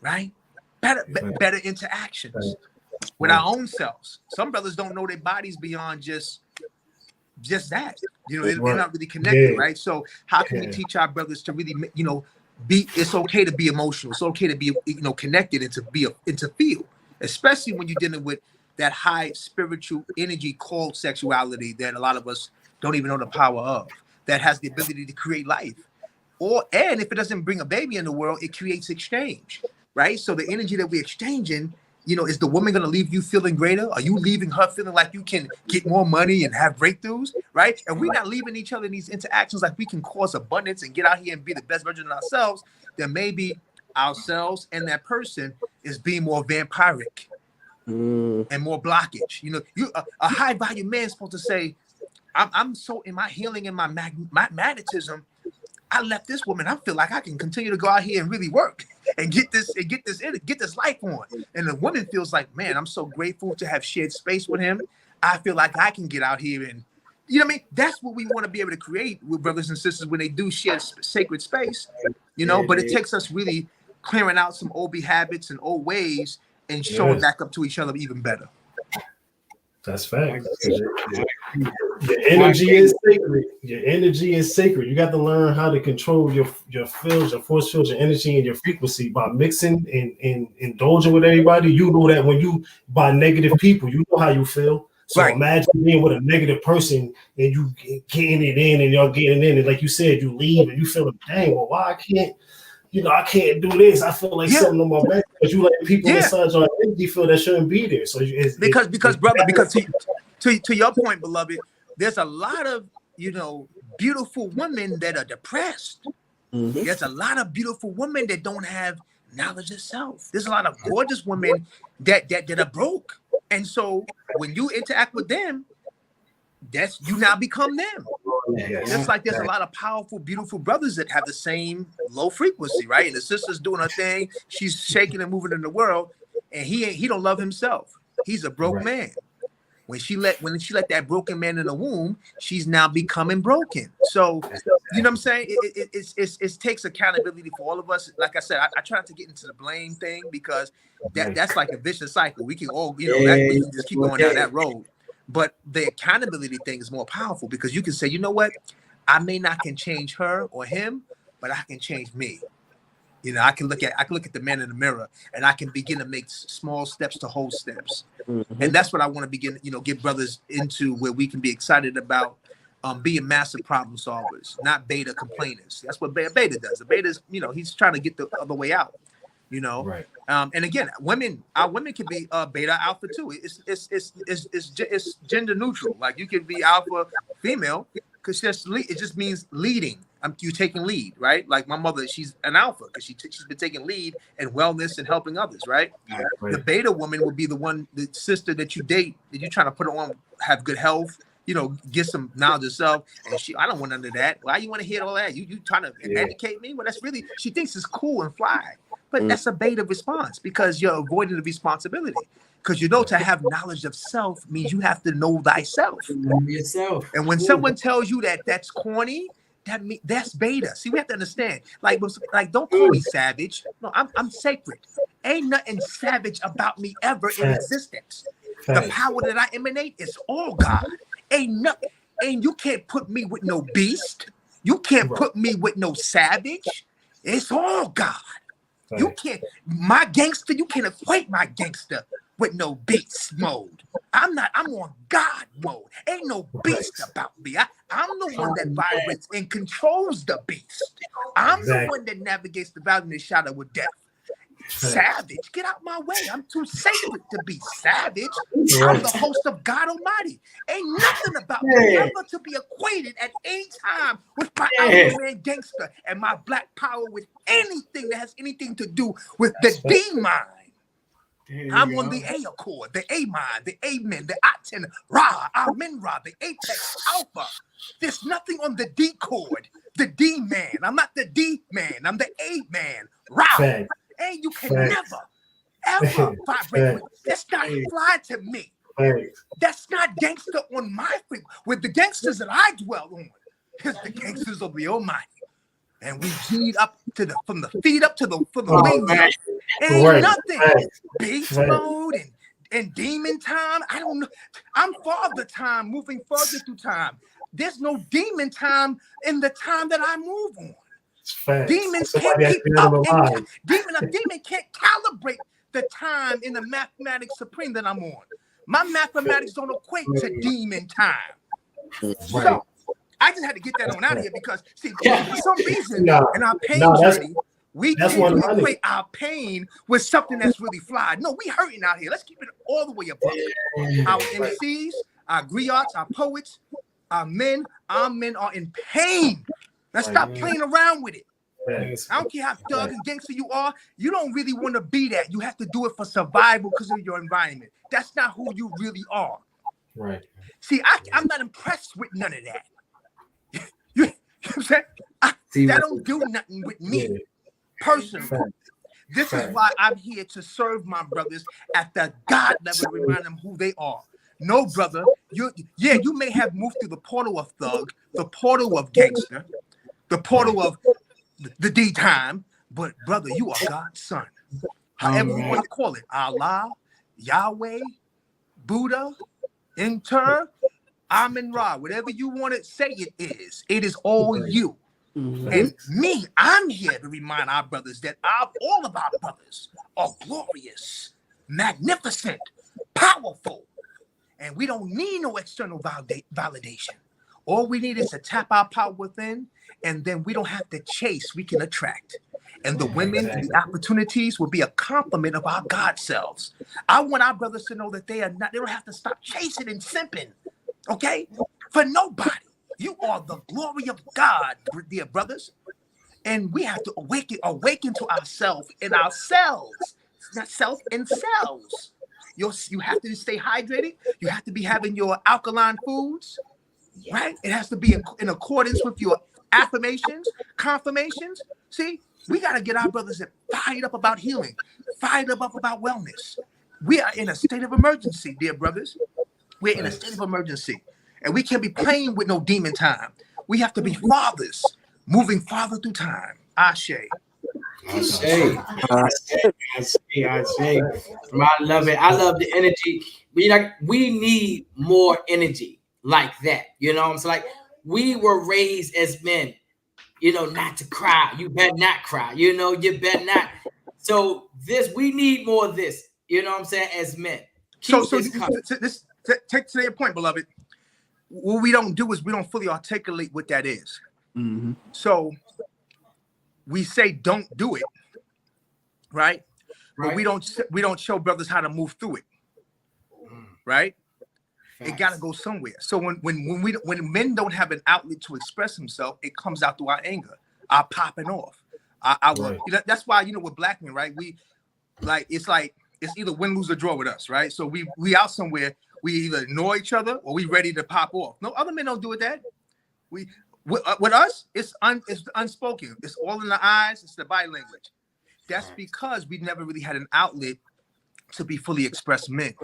right? Better interactions with our own selves. Some brothers don't know their bodies beyond just that. They're not really connected, right? So how can we teach our brothers to really, it's okay to be emotional. It's okay to be, connected and to feel, especially when you're dealing with that high spiritual energy called sexuality that a lot of us don't even know the power of, that has the ability to create life. And if it doesn't bring a baby in the world, it creates exchange, right? So the energy that we're exchanging, is the woman going to leave you feeling greater? Are you leaving her feeling like you can get more money and have breakthroughs, right? And we're not leaving each other in these interactions like we can cause abundance and get out here and be the best version of ourselves. Then maybe ourselves and that person is being more vampiric and more blockage. A high value man is supposed to say, I'm so in my healing and my magnetism, I left this woman. I feel like I can continue to go out here and really work and get this life on. And the woman feels like, man, I'm so grateful to have shared space with him. I feel like I can get out here and, that's what we want to be able to create with brothers and sisters when they do share sacred space, but it takes us really clearing out some old habits and old ways and showing back up to each other even better. That's fact. Your energy is sacred. Your energy is sacred. You got to learn how to control your fields, your force fields, your energy, and your frequency by mixing and indulging with everybody. You know that when you by negative people, you know how you feel. So imagine being with a negative person and you getting it in and y'all getting it in, and like you said, you leave and you feel, dang, well, why I can't do this. I feel like something on my back, because you let people inside your energy feel that shouldn't be there. So because to your point, beloved, there's a lot of beautiful women that are depressed. Mm-hmm. There's a lot of beautiful women that don't have knowledge of self. There's a lot of gorgeous women that are broke, and so when you interact with them, you now become them. Just like there's a lot of powerful, beautiful brothers that have the same low frequency, right? And the sister's doing her thing, she's shaking and moving in the world, and he don't love himself. He's a broke man. When she let that broken man in the womb, she's now becoming broken. So, you know what I'm saying? It takes accountability for all of us. Like I said, I try not to get into the blame thing because that's like a vicious cycle. We can all, we can just keep going down that road. But the accountability thing is more powerful because you can say, you know what? I may not can change her or him, but I can change me. You know, I can look at the man in the mirror and I can begin to make small steps to whole steps. Mm-hmm. And that's what I want to begin, get brothers into, where we can be excited about being massive problem solvers, not beta complainers. That's what beta does. The beta is, he's trying to get the other way out, Right. And again, our women can be beta alpha too. It's gender neutral. Like you can be alpha female because it just means leading. You taking lead, right? Like my mother, she's an alpha because she's been taking lead in wellness and helping others, right? Right? The beta woman would be the sister that you date, that you're trying to put on, have good health, get some knowledge of self. And I don't want none of that. Why you want to hear all that? You trying to educate me? Well, that's really, she thinks it's cool and fly, but that's a beta response because you're avoiding the responsibility. Because to have knowledge of self means you have to know thyself. Yourself. And when someone tells you that that's corny, that's beta. See, we have to understand. Like, don't call me savage. No, I'm sacred. Ain't nothing savage about me ever in existence. The power that I emanate is all God. Ain't you can't put me with no beast. You can't put me with no savage. It's all God. You can't, my gangster, you can't equate my gangster with no beast mode. I'm on God mode. Ain't no beast about me. I'm the one that vibrates and controls the beast. I'm the one that navigates the valley in the shadow with death. Savage, get out my way. I'm too sacred to be savage. I'm the host of God Almighty. Ain't nothing about me ever to be equated at any time with my alpha man gangster and my black power with anything that has anything to do with the D mind. I'm on the A accord, the A mind, the Amen, the Aten Ra, Amen Ra, the Apex Alpha. There's nothing on the D chord, the D man. I'm not the D man. I'm the A man. Ra. And you can never, ever vibrate with. That's not fly to me. That's not gangster on my frequency. With the gangsters that I dwell on, is the gangsters of the Almighty. And we G'd up to from the feet up to the wings up. Ain't nothing. Beast mode and demon time. I don't know. I'm father time, moving further through time. There's no demon time in the time that I move on. Demons can't keep up. Demon can't calibrate the time in the mathematics supreme that I'm on. My mathematics don't equate to demon time. So I just had to get that on out of here because, see, for some reason in our pain journey, we tend to equate our pain with something that's really fly. No, we hurting out here. Let's keep it all the way above. Our MCs, our griots, our poets, our men are in pain. Let's stop playing around with it. I don't care how thug and gangster you are. You don't really want to be that. You have to do it for survival because of your environment. That's not who you really are. Right. See, I'm not impressed with none of that. You know what I'm saying? That don't do nothing with me personally. This is why I'm here to serve my brothers at the God level to remind them who they are. No, brother, you may have moved through the portal of thug, the portal of gangster, the portal of the D time, but brother, you are God's son. However you want to call it, Allah, Yahweh, Buddha, Inter, Amen Ra, whatever you want to say it is all you. And me, I'm here to remind our brothers that all of our brothers are glorious, magnificent, powerful, and we don't need no external validation. All we need is to tap our power within, and then we don't have to chase, we can attract. And the women and the opportunities will be a complement of our God selves. I want our brothers to know that they don't have to stop chasing and simping, okay? For nobody. You are the glory of God, dear brothers. And we have to awaken to ourselves and ourselves, not self and selves. You have to stay hydrated. You have to be having your alkaline foods, right? It has to be in accordance with your affirmations, confirmations. See, we got to get our brothers fired up about healing, fired up about wellness. We are in a state of emergency, dear brothers. We're in a state of emergency, and we can't be playing with no demon time. We have to be fathers, moving farther through time. Ashe. I say. I love it. I love the energy. We need more energy like that. You know what I'm saying? Like, we were raised as men, not to cry. You better not cry. You better not. So we need more of this. You know what I'm saying? As men. Take to your point, beloved. What we don't do is we don't fully articulate what that is. Mm-hmm. So we say don't do it, right? But we don't show brothers how to move through it, right? Facts. It got to go somewhere. So when men don't have an outlet to express himself, it comes out through our anger, our popping off. Right. That's why with black men, right? It's either win, lose, or draw with us, right? So we out somewhere, we either ignore each other or we ready to pop off. No other men don't do it that. With us, it's unspoken. It's all in the eyes. It's the body language. That's because we never really had an outlet to be fully expressed men.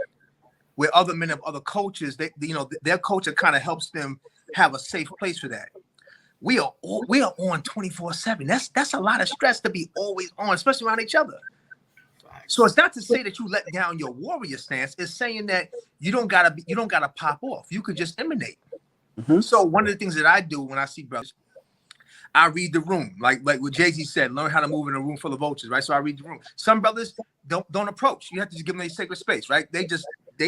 Where other men of other cultures, their culture kind of helps them have a safe place for that. We are on 24/7. That's a lot of stress to be always on, especially around each other. So it's not to say that you let down your warrior stance. It's saying that you don't gotta pop off. You could just emanate. Mm-hmm. So one of the things that I do when I see brothers, I read the room, like what Jay-Z said, learn how to move in a room full of vultures, right? So I read the room. Some brothers don't approach. You have to just give them a sacred space, right? They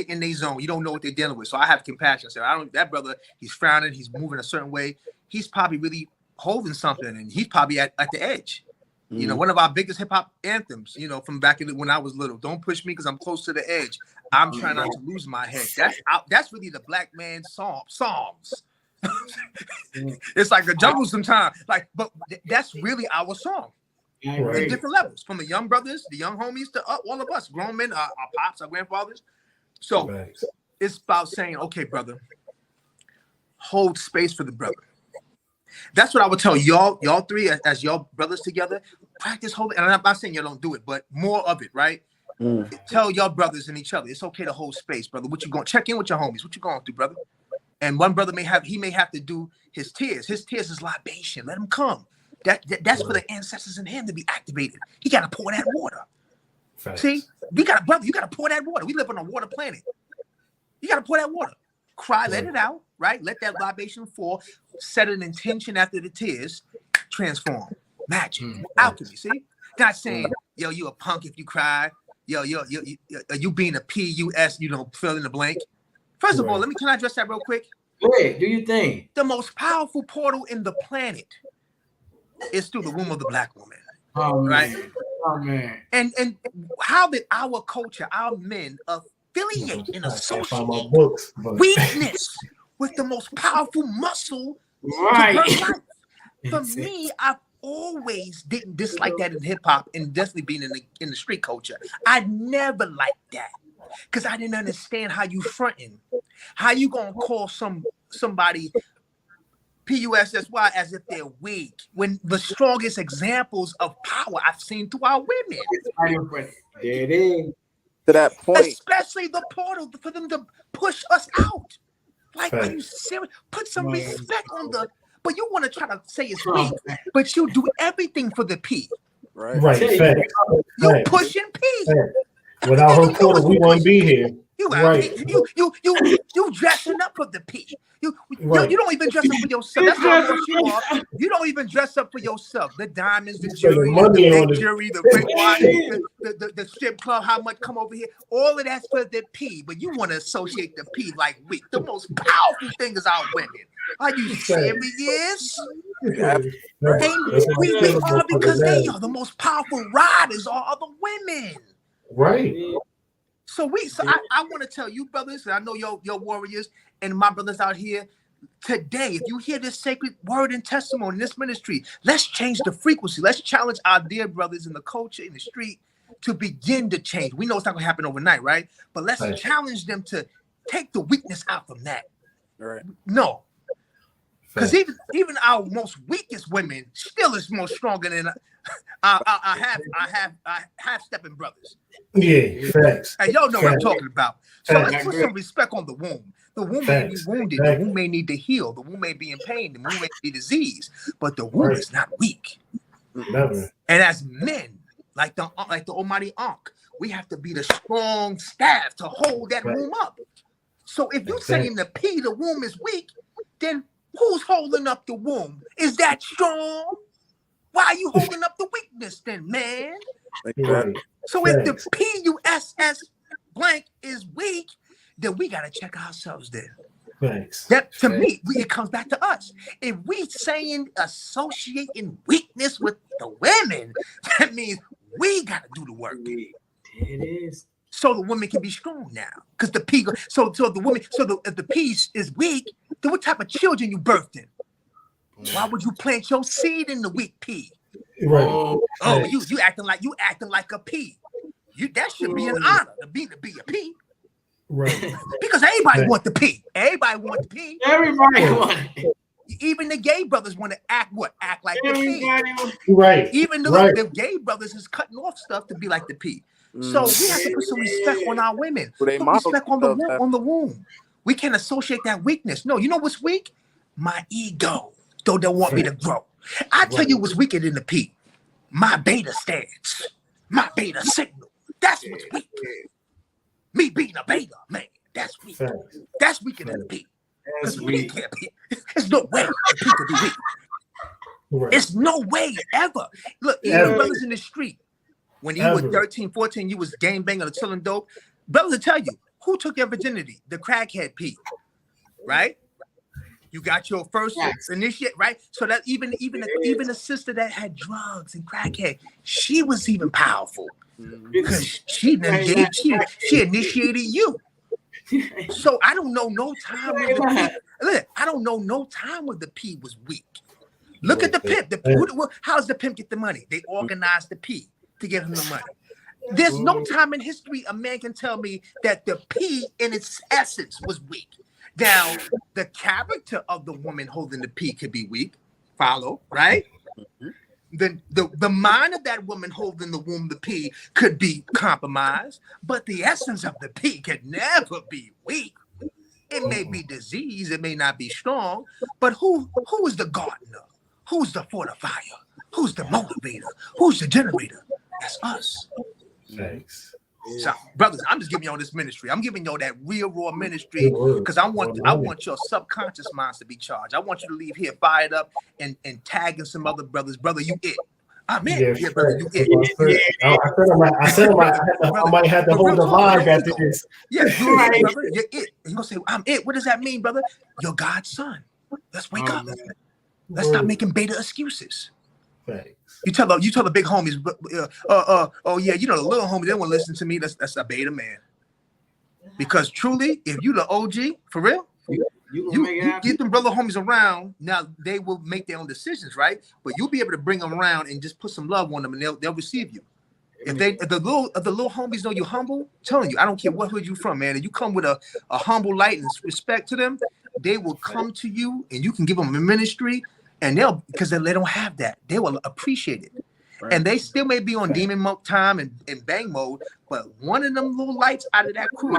in their zone. You don't know what they're dealing with. So I have compassion. So that brother, he's frowning, he's moving a certain way. He's probably really holding something, and he's probably at the edge. Mm-hmm. One of our biggest hip hop anthems, from back when I was little. Don't push me because I'm close to the edge. I'm trying not to lose my head. That's really the black man psalms. It's like a jungle sometimes. But that's really our song. Right. In different levels, from the young brothers, the young homies, to all of us, grown men, our pops, our grandfathers. So it's about saying, okay, brother, hold space for the brother. That's what I would tell y'all three as y'all brothers together. Practice holding, and I'm not saying you don't do it, but more of it, right? Tell y'all brothers and each other, it's okay to hold space, brother. What you going? Check in with your homies. What you going through, brother? And one brother may have to do his tears. His tears is libation. Let him come. That's for the ancestors in him to be activated. He got to pour that water. Facts. See, you got to pour that water. We live on a water planet. You got to pour that water. Cry, let it out, right? Let that libation fall. Set an intention after the tears. Transform. Magic. Alchemy, see? Not saying, yo, you a punk if you cry. Yo, you being a PUS, fill in the blank. First of all, can I address that real quick? Go ahead, do you think? The most powerful portal in the planet is through the womb of the black woman. Oh, right? Man. Oh, man. And how did our culture, our men, affiliate and associate weakness with the most powerful muscle? Right. For me, I've always didn't dislike that in hip hop, and definitely being in the street culture. I never liked that because I didn't understand how you fronting. How you gonna call somebody PUSSY as if they're weak when the strongest examples of power I've seen through our women. There it is. To that point, especially the portal for them to push us out. Like, are you serious? Put some respect on the. But you want to try to say it's weak, but you do everything for the P. Right. You pushing P. Without her portal, we wouldn't be here. You dressing up for the P. You don't even dress up for yourself. That's how much you are. You don't even dress up for yourself. The diamonds, the jewelry, the jewelry, the ring watch, the strip club, how much come over here. All of that's for the P, but you want to associate the P like weak. The most powerful thing is our women. Are you serious? Yeah. We are because they are the most powerful riders are other women. Right. So I want to tell you, brothers, and I know your warriors and my brothers out here today, if you hear this sacred word and testimony in this ministry, let's change the frequency. Let's challenge our dear brothers in the culture, in the street, to begin to change. We know it's not going to happen overnight, right? But let's challenge them to take the weakness out from that. Right. No. Because even our most weakest women still is more stronger than I have stepping brothers. Yeah, facts. And y'all know what I'm talking about. So Facts. let's put some respect on the womb. The womb may be wounded. The womb may need to heal. The womb may be in pain. The womb may be diseased. But the womb is not weak. Never. And as men, like the Almighty Ankh, we have to be the strong staff to hold that womb up. So if you're saying the womb is weak, then who's holding up the womb? Is that strong? Why are you holding up the weakness then, man? Right. So if the PUSS blank is weak, then we gotta check ourselves then. Thanks. That to me, it comes back to us. If we saying associating weakness with the women, that means we gotta do the work. It is. So the woman can be strong now. Because the P, so the woman, if the P is weak, then what type of children you birthed in? Why would you plant your seed in the weak P? Right. Oh, you acting like a P. That should be an honor to be a P. Right. Because everybody want the P. Everybody want the P. Everybody want it. Even the gay brothers want to act like the P. Right. Even the gay brothers is cutting off stuff to be like the P. So we have to put some respect on our women. Put respect on the womb. We can't associate that weakness. No, you know what's weak? My ego. Though they want me to grow. I tell you what's weaker than the P. My beta stance. My beta signal. That's what's weak. Me being a beta, man. That's weak. That's weaker than the P. Because the P can't be. There's no way the P could be weak. Right. It's no way ever. Look, even brothers in the street, when you were 13, 14, you was gang banging or selling dope. Brothers will tell you, who took your virginity? The crackhead P. Right? You got your first initiate, right? So that even a sister that had drugs and crackhead, she was even powerful because she initiated you. So I don't know no time when the P. I don't know no time when the P was weak. Look at the pimp. How does the pimp get the money? They organize the P to give him the money. There's no time in history a man can tell me that the P in its essence was weak. Now, the character of the woman holding the P could be weak. Follow, right? The mind of that woman holding the womb, the P, could be compromised, but the essence of the P could never be weak. It may be disease, it may not be strong, but who is the gardener? Who's the fortifier? Who's the motivator? Who's the generator? That's us. Thanks. So, brothers, I'm just giving y'all this ministry. I'm giving y'all that real raw ministry because I want your subconscious minds to be charged. I want you to leave here fired up and tagging some other brothers. Brother, you it. I'm it. Yeah, brother, you it. I said I might have to hold the vibe after this. Yeah, you're right, brother. You're it. You're gonna say, I'm it. What does that mean, brother? You're God's son. Let's wake up. Let's stop making beta excuses. Thanks. You tell the big homies, oh yeah, you know the little homies, they won't listen to me. That's a beta man. Because truly, if you the OG for real, you get them brother homies around. Now they will make their own decisions, right? But you'll be able to bring them around and just put some love on them, and they'll receive you. If the little homies know you're humble, I'm telling you, I don't care what hood you from, man. If you come with a humble light and respect to them, they will come to you, and you can give them a ministry. And because they don't have that, they will appreciate it. Right. And they still may be on demon mode time and bang mode, but one of them little lights out of that crew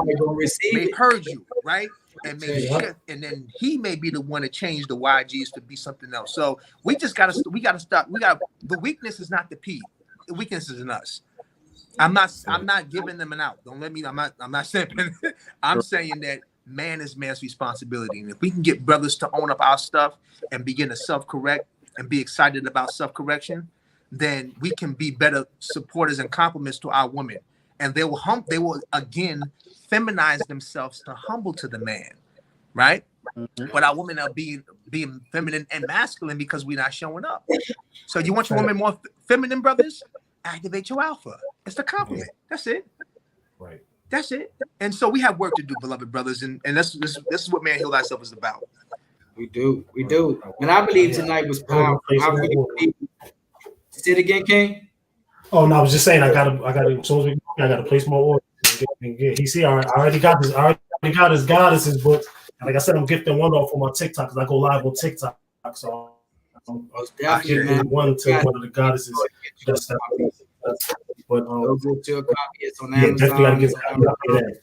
may heard you, right? And may shift, and then he may be the one to change the YGs to be something else. So we gotta stop. The weakness is not the P. The weakness is in us. I'm not giving them an out. Don't let me. I'm not simping. I'm saying that man is man's responsibility. And if we can get brothers to own up our stuff and begin to self-correct and be excited about self-correction, then we can be better supporters and compliments to our women. And they will again feminize themselves to humble to the man, right? But our women are being feminine and masculine because we're not showing up. So you want your women more feminine, brothers? Activate your alpha. It's the compliment. That's it. Right. That's it. And so we have work to do, beloved brothers, and this is what Man Heal Thyself is about. We do. And I believe tonight was powerful. Say it again, King. Oh no, I was just saying I gotta place more orders. He see I already got his goddesses book. And like I said, I'm gifting one off on my TikTok because I go live on TikTok. So I'm gifting one to one of the goddesses That's but Go get your copy. It's on yeah, definitely gotta Amazon. get that.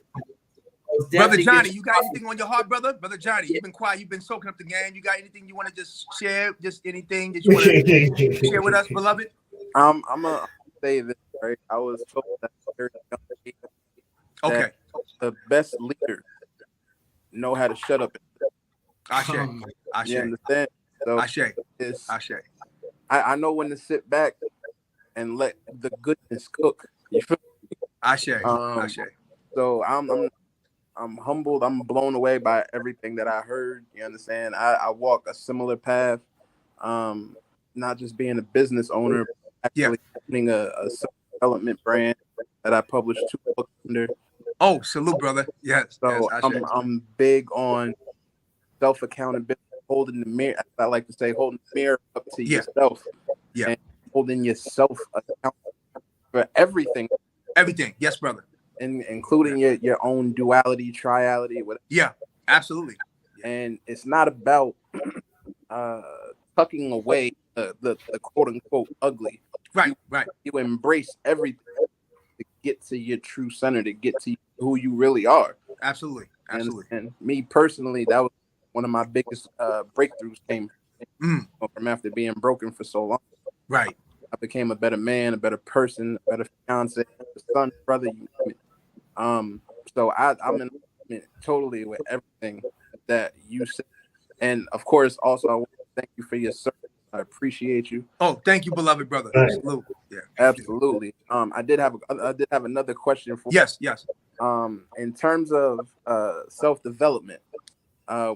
Brother Johnny, you got anything on your heart, brother? Brother Johnny, you've been quiet. You've been soaking up the game. You got anything you want to just share? Just anything that you want to share with us, beloved? I'm gonna say this, right? I was told that very young age that the best leaders know how to shut up. You understand? So I know when to sit back and let the goodness cook. You feel me? So I'm humbled. I'm blown away by everything that I heard. You understand? I walk a similar path. Not just being a business owner, but actually owning a self-development brand that I published 2 books under. Oh, salute, brother. Yes. So I'm big on self-accountability, holding the mirror. I like to say, holding the mirror up to yourself. Yeah. And holding yourself accountable for everything. Everything. Yes, brother. Including your own duality, triality, whatever. Yeah, absolutely. And it's not about tucking away the quote unquote ugly. Right. You embrace everything to get to your true center, to get to who you really are. Absolutely. And me personally, that was one of my biggest breakthroughs came from after being broken for so long. Right. I became a better man, a better person, a better fiance, a son, brother, you name it. So I'm in totally with everything that you said. And of course, also, I want to thank you for your service. I appreciate you. Oh, thank you, beloved brother. Salute. Yeah, absolutely. I did have another question for you. Yes. In terms of self-development,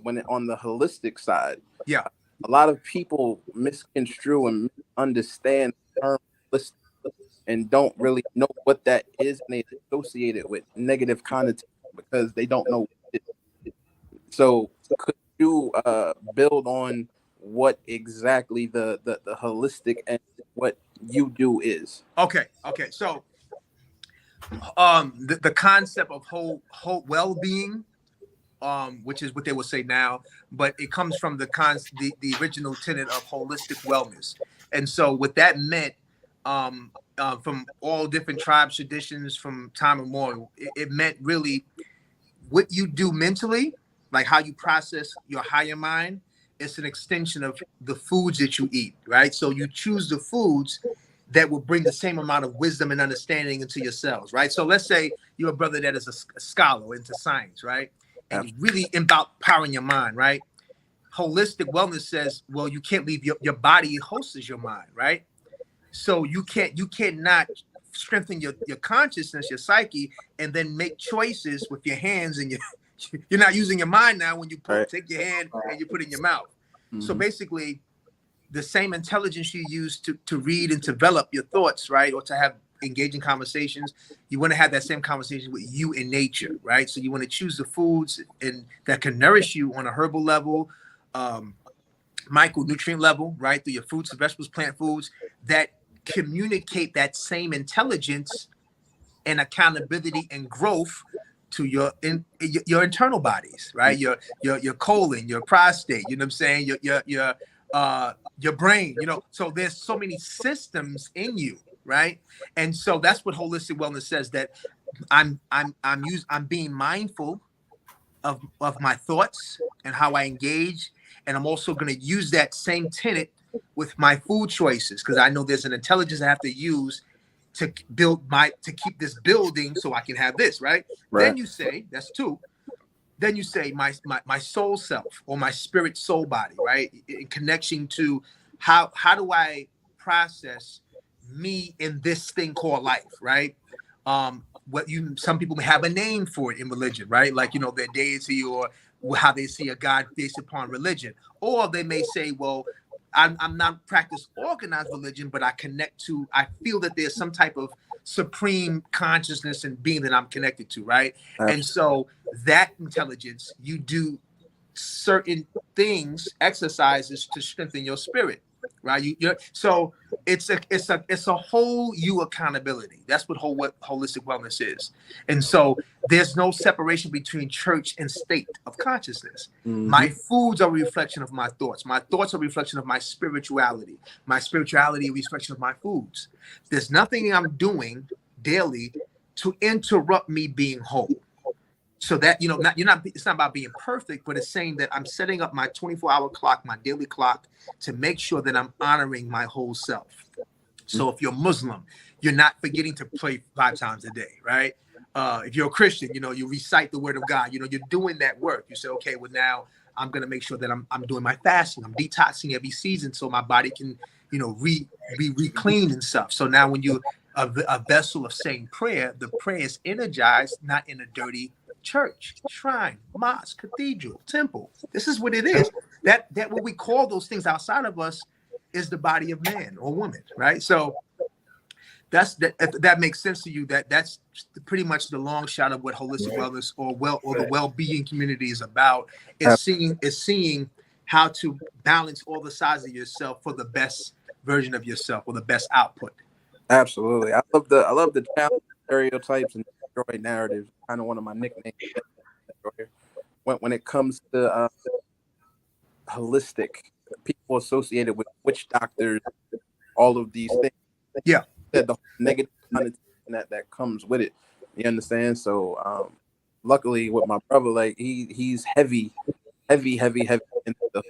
when on the holistic side, a lot of people misconstrue and understand the term holistic and don't really know what that is, and they associate it with negative connotation because they don't know what it is. So could you build on what exactly the holistic and what you do is? Okay. So the concept of whole well-being, which is what they will say now, but it comes from the original tenet of holistic wellness. And so what that meant, from all different tribes, traditions, from time immemorial, it meant really what you do mentally, like how you process your higher mind. It's an extension of the foods that you eat, right? So you choose the foods that will bring the same amount of wisdom and understanding into your cells, right? So let's say you're a brother that is a scholar into science, right? And you really about powering your mind, right? Holistic wellness says, well, you can't leave your body hosts your mind, right? So you cannot strengthen your consciousness, your psyche, and then make choices with your hands, and you're not using your mind now when you take your hand and you put it in your mouth. Mm-hmm. So basically, the same intelligence you use to read and develop your thoughts, right, or to have engaging conversations, you want to have that same conversation with you in nature, right? So you want to choose the foods that can nourish you on a herbal level, micronutrient level, right, through your fruits, vegetables, plant foods that communicate that same intelligence and accountability and growth to your internal bodies, right? Your colon, your prostate, you know what I'm saying? Your brain, so there's so many systems in you, right? And so that's what holistic wellness says, that I'm being mindful of my thoughts and how I engage, and I'm also going to use that same tenet with my food choices, because I know there's an intelligence I have to use to keep this building so I can have this, right? Then you say, that's 2. Then you say my soul self, or my spirit soul body, right? In connection to how do I process me in this thing called life, right? Some people may have a name for it in religion, right? Like, their deity, or how they see a God based upon religion. Or they may say, well, I'm not practice organized religion, but I feel that there's some type of supreme consciousness and being that I'm connected to, right? Absolutely. And so that intelligence, you do certain things, exercises to strengthen your spirit, right? So it's a whole you accountability. That's what holistic wellness is. And so there's no separation between church and state of consciousness. My foods are a reflection of my thoughts. My thoughts are a reflection of my spirituality. My spirituality a reflection of my foods. There's nothing I'm doing daily to interrupt me being whole. So that, it's not about being perfect, but it's saying that I'm setting up my 24-hour clock, my daily clock, to make sure that I'm honoring my whole self. So if you're Muslim, you're not forgetting to pray 5 times a day, right? If you're a Christian, you recite the word of God, you're doing that work. You say, okay, well, now I'm going to make sure that I'm doing my fasting. I'm detoxing every season so my body can, be re-cleaned and stuff. So now when you're a vessel of saying prayer, the prayer is energized, not in a dirty church, shrine, mosque, cathedral, temple. This is what it is. That what we call those things outside of us is the body of man or woman, right? So if that makes sense to you, that's pretty much the long shot of what holistic wellness or the well-being community is about. Is seeing how to balance all the sides of yourself for the best version of yourself or the best output. Absolutely. I love the challenge stereotypes and destroy narratives. Kind of one of my nicknames. When it comes to holistic, people associated with witch doctors, all of these things. Yeah. The negative connotation that comes with it. You understand? So luckily with my brother, like he's heavy into the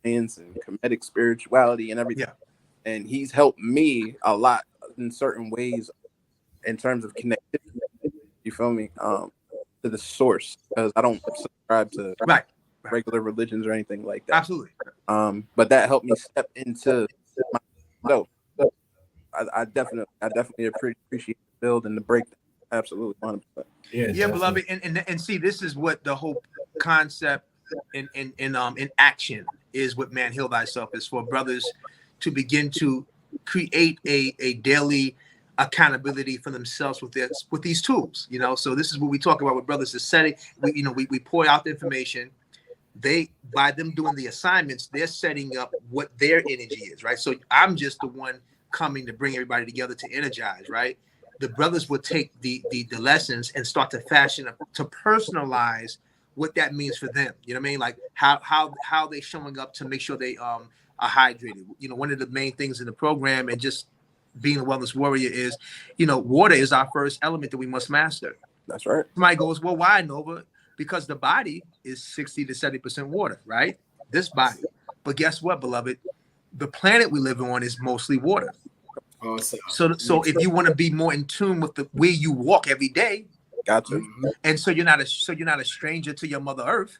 science and comedic spirituality and everything. Yeah. And he's helped me a lot in certain ways in terms of connectivity. You feel me? To the source, because I don't subscribe to regular religions or anything like that. Absolutely. But that helped me step into myself. I definitely appreciate the build and the breakdown. Absolutely, 100%. Yeah, beloved, and see, this is what the whole concept in action is. What Man Heal Thyself is for brothers to begin to create a daily accountability for themselves with these tools. So this is what we talk about with brothers. Is setting. We pour out the information. By them doing the assignments, they're setting up what their energy is, right? So I'm just the one coming to bring everybody together to energize, right? The brothers will take the lessons and start to fashion to personalize what that means for them. You know what I mean? Like how they showing up to make sure they are hydrated. One of the main things in the program and just being a wellness warrior is, water is our first element that we must master. That's right. Somebody goes, well, why, Nova? Because the body is 60 to 70% water, right? This body. But guess what, beloved? The planet we live on is mostly water. Awesome. So if you want to be more in tune with the way you walk every day, gotcha. And so you're not a stranger to your Mother Earth.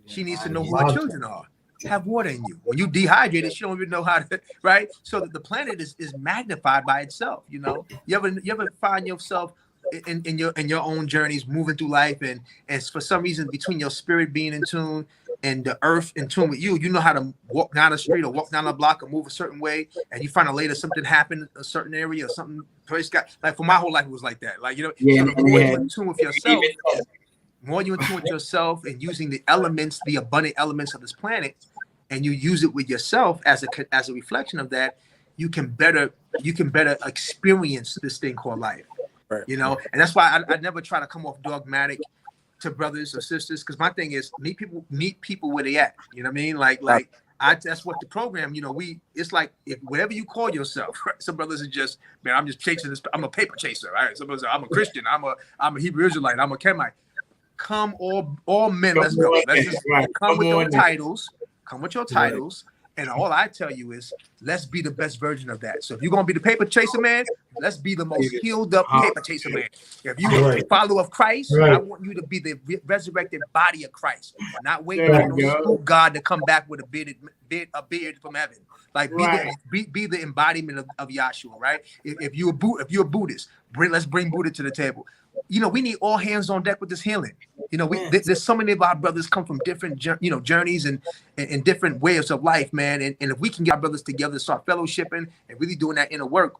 She needs to know who her children are. Have water in you. When you dehydrated, she don't even know how to, right? So that the planet is magnified by itself. You ever find yourself in your own journeys moving through life, and for some reason between your spirit being in tune and the earth in tune with you, how to walk down the street or walk down a block or move a certain way, and you find out later something happened in a certain area or something. Like for my whole life it was like that. Like so the more you're in tune with yourself, more you're in tune with yourself and using the elements, the abundant elements of this planet, and you use it with yourself as a reflection of that, you can better experience this thing called life. Right. And that's why I never try to come off dogmatic to brothers or sisters, because my thing is meet people where they at. You know what I mean? Like that's what the program. It's like if whatever you call yourself. Right? Some brothers are just, man, I'm just chasing this. I'm a paper chaser. Right? Some brothers are, I'm a Christian. I'm a Hebrew Israelite. I'm a Kemite. Come all men. Let's go. Let's just come with your titles. Come with your titles. And all I tell you is, let's be the best version of that. So if you're going to be the paper chaser man, let's be the most healed up paper chaser man. If you're a follower of Christ, I want you to be the resurrected body of Christ. Not waiting for no spook God to come back with a beard from heaven. Like be the embodiment of Yahshua, right? If you're a Buddhist, let's bring Buddha to the table. We need all hands on deck with this healing. There's so many of our brothers come from different, journeys and different ways of life, man. And if we can get our brothers together, start fellowshipping and really doing that inner work,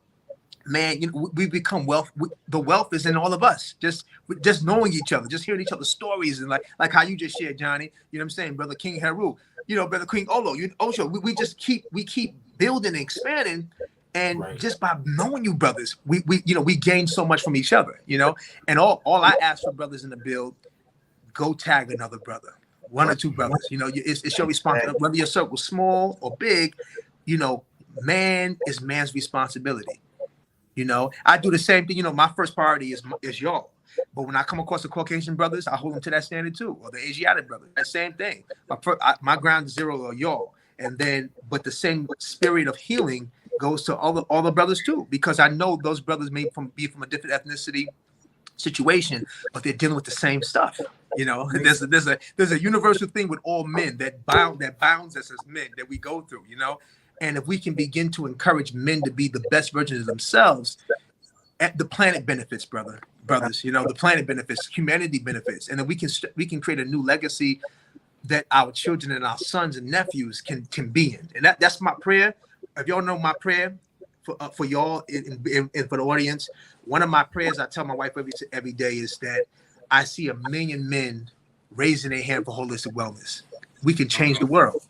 man, we become wealth. The wealth is in all of us. Just knowing each other, just hearing each other's stories, and like how you just shared, Johnny. You know what I'm saying, brother King Heru. Brother Queen Olo, Osho, we keep building and expanding. And just by knowing you brothers, we gain so much from each other, and all I ask for brothers in the build, go tag another brother, one or two brothers, it's your responsibility, whether your circle's small or big, man is man's responsibility. I do the same thing. My first priority is y'all. But when I come across the Caucasian brothers, I hold them to that standard too, or the Asiatic brothers. That same thing. My ground zero are y'all, but the same spirit of healing goes to all the brothers too, because I know those brothers may be from a different ethnicity situation, but they're dealing with the same stuff. There's a universal thing with all men that bounds us as men that we go through. And if we can begin to encourage men to be the best versions of themselves, the planet benefits, brothers. The planet benefits, humanity benefits, and then we can create a new legacy that our children and our sons and nephews can be in. And that's my prayer. If y'all know my prayer for y'all and for the audience, one of my prayers I tell my wife every day is that I see 1 million men raising their hand for holistic wellness. We can change the world.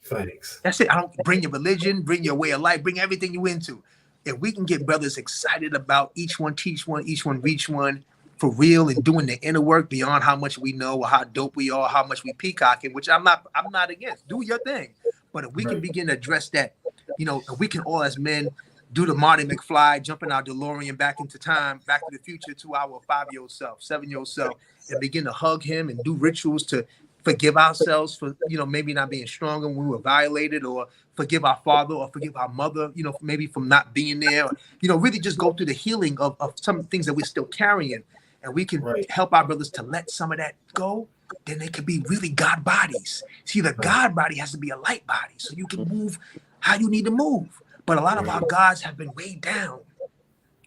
Thanks. That's it. I don't bring your religion, bring your way of life, bring everything you into. If we can get brothers excited about each one teach one, each one reach one for real, and doing the inner work beyond how much we know or how dope we are, how much we peacocking, which I'm not against. Do your thing. But if we can begin to address that, if we can all as men do the Marty McFly, jump in our DeLorean back into time, back to the future to our 5-year-old self, 7-year-old self, and begin to hug him and do rituals to forgive ourselves for, maybe not being stronger when we were violated, or forgive our father or forgive our mother, maybe from not being there, or, really just go through the healing of some things that we're still carrying. And we can help our brothers to let some of that go. Then they could be really God bodies. See, the God body has to be a light body, so you can move how you need to move. But a lot of our gods have been weighed down.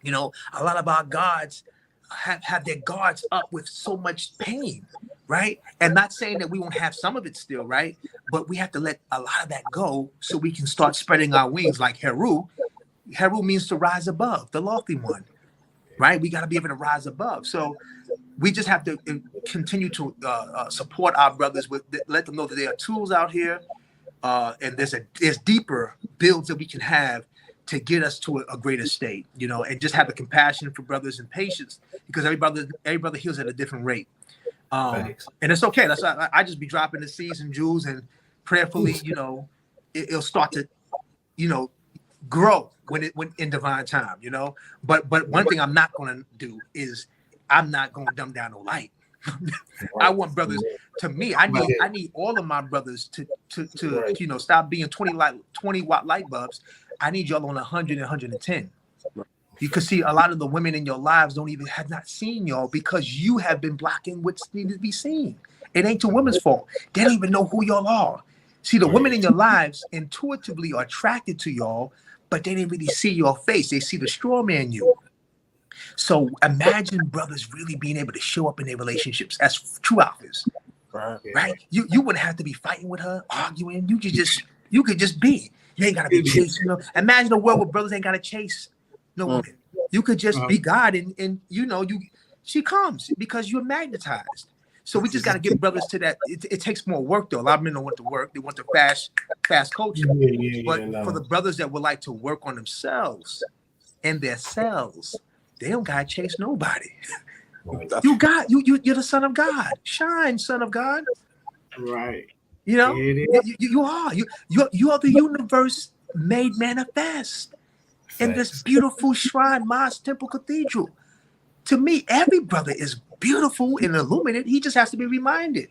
A lot of our gods have their guards up with so much pain, right? And not saying that we won't have some of it still, right? But we have to let a lot of that go so we can start spreading our wings like Heru. Heru means to rise above, the lofty one, right? We got to be able to rise above. So we just have to continue to support our brothers, let them know that there are tools out here, and there's deeper builds that we can have to get us to a greater state, and just have the compassion for brothers and patience, because every brother heals at a different rate. And it's okay. That's why I just be dropping the seeds and jewels, and prayerfully, it'll start to, grow when in divine time, But one thing I'm not going to do is I'm not going to dumb down no light. I want brothers. To me, I need all of my brothers to stop being 20-watt light bulbs. I need y'all on 100 and 110. You can see a lot of the women in your lives have not seen y'all because you have been blocking what's needed to be seen. It ain't the women's fault. They don't even know who y'all are. See, the women in your lives intuitively are attracted to y'all, but they didn't really see your face. They see the straw man you. So imagine brothers really being able to show up in their relationships as true alphas, right? You wouldn't have to be fighting with her, arguing. You could just be. You ain't gotta be chasing her. Imagine a world where brothers ain't gotta chase no woman. You could just be God, and she comes because you're magnetized. So we just gotta get brothers to that. It takes more work though. A lot of men don't want the work; they want the fast culture. For the brothers that would like to work on themselves and their selves, they don't gotta chase nobody. You're the son of God. Shine, son of God. Right. You are. You are the universe made manifest in this beautiful shrine, mosque, temple, cathedral. To me, every brother is beautiful and illuminated. He just has to be reminded.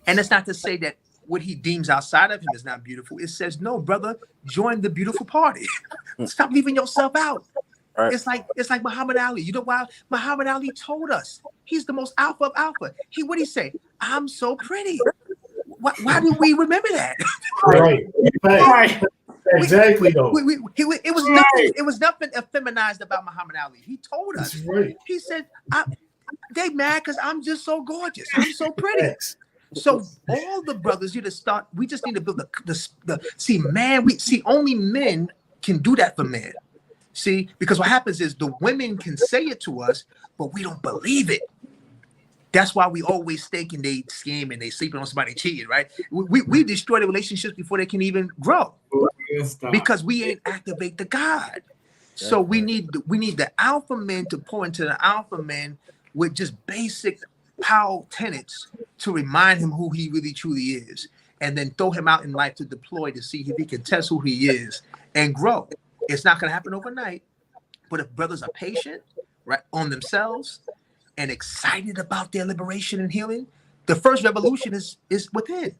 And it's not to say that what he deems outside of him is not beautiful. It says, no, brother, join the beautiful party. Stop leaving yourself out. Right. It's like Muhammad Ali. You know why? Muhammad Ali told us he's the most alpha of alpha. What did he say? I'm so pretty. Why do we remember that? Right. Exactly. It was nothing effeminized about Muhammad Ali. He told us. Right. He said, "They mad because I'm just so gorgeous. I'm so pretty." So all the brothers, we just need to build only men can do that for men. See, because what happens is the women can say it to us, but we don't believe it. That's why we always think and they scheme and they sleeping on somebody cheating, right? We destroy the relationships before they can even grow because we ain't activate the God. So we need the alpha men to pour into the alpha men with just basic power tenets to remind him who he really truly is, and then throw him out in life to deploy to see if he can test who he is and grow. It's not going to happen overnight, but if brothers are patient, right, on themselves and excited about their liberation and healing, the first revolution is within.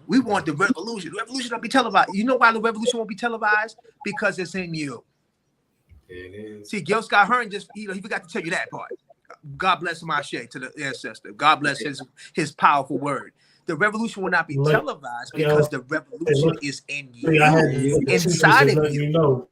We want the revolution. The revolution won't be televised. You know why the revolution won't be televised? Because it's in you. It is. See, Gil Scott Hearn just, he forgot to tell you that part. God bless him, Ashe, to the ancestor. God bless his powerful word. The revolution will not be televised because the revolution is in you, inside of you.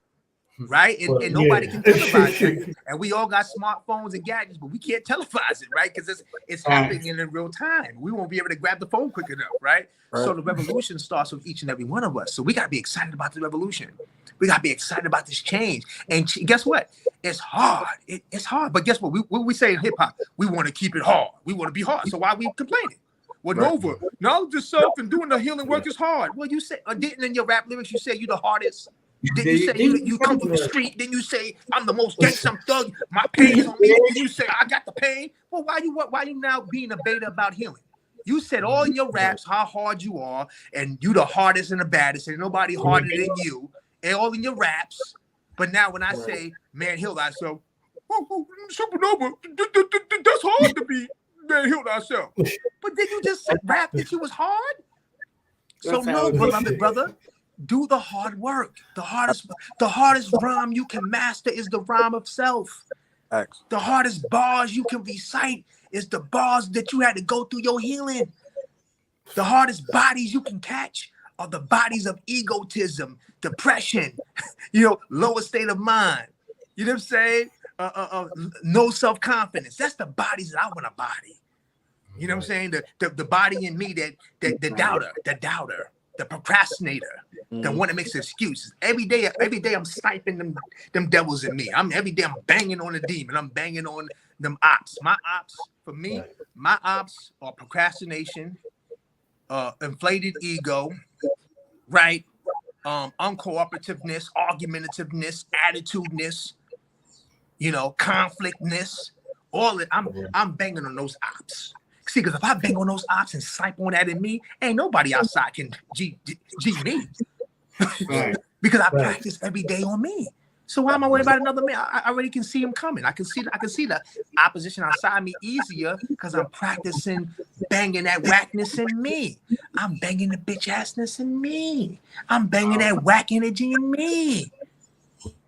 Right? And nobody can televise it. And we all got smartphones and gadgets, but we can't televise it, right? Because it's happening in real time. We won't be able to grab the phone quick enough, right? So the revolution starts with each and every one of us. So we got to be excited about the revolution. We got to be excited about this change. And guess what? It's hard. It's hard. But guess what? We say in hip hop, we want to keep it hard. We want to be hard. So why are we complaining? Well, Nova, knowledge of self and doing the healing work is hard. Well, you said, didn't in your rap lyrics, you say you the hardest? Did you say you come from the street? Then you say I'm the most gangster thug. My pain is on me. Then you say I got the pain. Well, why you now being a beta about healing? You said all in your raps how hard you are, and you the hardest and the baddest, and nobody harder than you. And all in your raps. But now when I say man, heal thyself, Supernova, that's hard to be man, heal thyself. But then you just rap that you was hard. So no, beloved brother. Do the hard work. The hardest rhyme you can master is the rhyme of self. The hardest bars you can recite is the bars that you had to go through your healing. The hardest bodies you can catch are the bodies of egotism, depression, lower state of mind. You know what I'm saying? No self-confidence. That's the bodies that I want to body. You know what I'm saying? The body in me that the doubter, the procrastinator, the one that makes excuses. Every day I'm sniping them devils in me. Every day I'm banging on the demon. I'm banging on them ops. My ops, for me, my ops are procrastination, inflated ego, right? Uncooperativeness, argumentativeness, attitudeness, conflictness. All it. I'm banging on those ops. See, because if I bang on those ops and snipe on that in me, ain't nobody outside can G me. Because I practice every day on me. So why am I worried about another man? I already can see him coming. I can see the opposition outside me easier because I'm practicing banging that whackness in me. I'm banging the bitch assness in me. I'm banging that whack energy in me.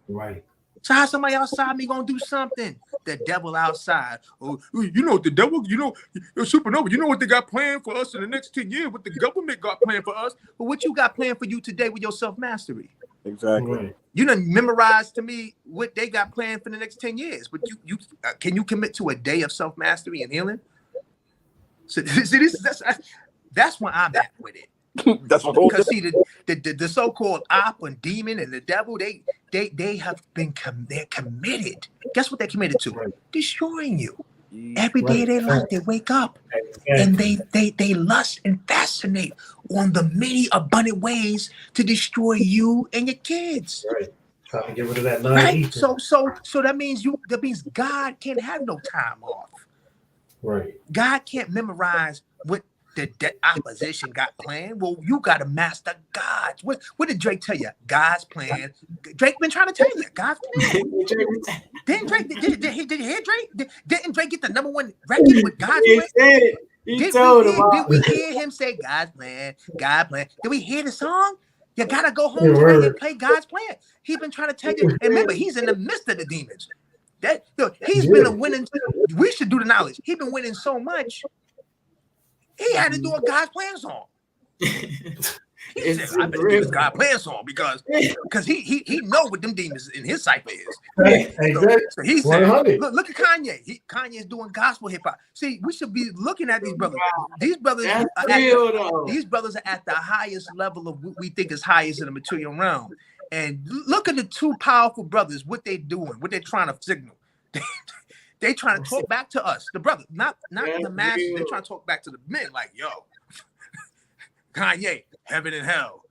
Right. So how somebody outside me gonna do something? The devil outside. Oh, the devil, Supernova, you know what they got planned for us in the next 10 years, what the government got planned for us. But what you got planned for you today with your self-mastery? Exactly. Right. You done memorized to me what they got planned for the next 10 years. But you can you commit to a day of self-mastery and healing? So see, that's where I'm at with it. That's what because see the so-called op and demon and the devil, they have been they're committed. Guess what they're committed to? Right. Destroying you. Every day of their life, they wake up and they lust and fascinate on the many abundant ways to destroy you and your kids. Right. Trying to get rid of that right. So that means God can't have no time off. Right. God can't memorize what the opposition got planned. Well, you got to master God's. What did Drake tell you? God's plan. Drake been trying to tell you God's plan. Didn't Drake? Did you hear Drake? Didn't Drake get the #1 record with God's plan? Said it. Did we hear him say God's plan? God plan. Did we hear the song? You gotta go home tonight and play God's plan. He's been trying to tell you. And remember, he's in the midst of the demons. He's been a winning. We should do the knowledge. He's been winning so much. He had to do a God's plan song. He said, "I better do this God's plan song because he know what them demons in his cipher is." Right. So he said, "Look at Kanye. Kanye's doing gospel hip hop. See, we should be looking at these brothers. These brothers are at the highest level of what we think is highest in the material realm. And look at the two powerful brothers. What they doing? What they're trying to signal." They trying to talk back to us, the brother, not the masses. They trying to talk back to the men, like, yo, Kanye, heaven and hell.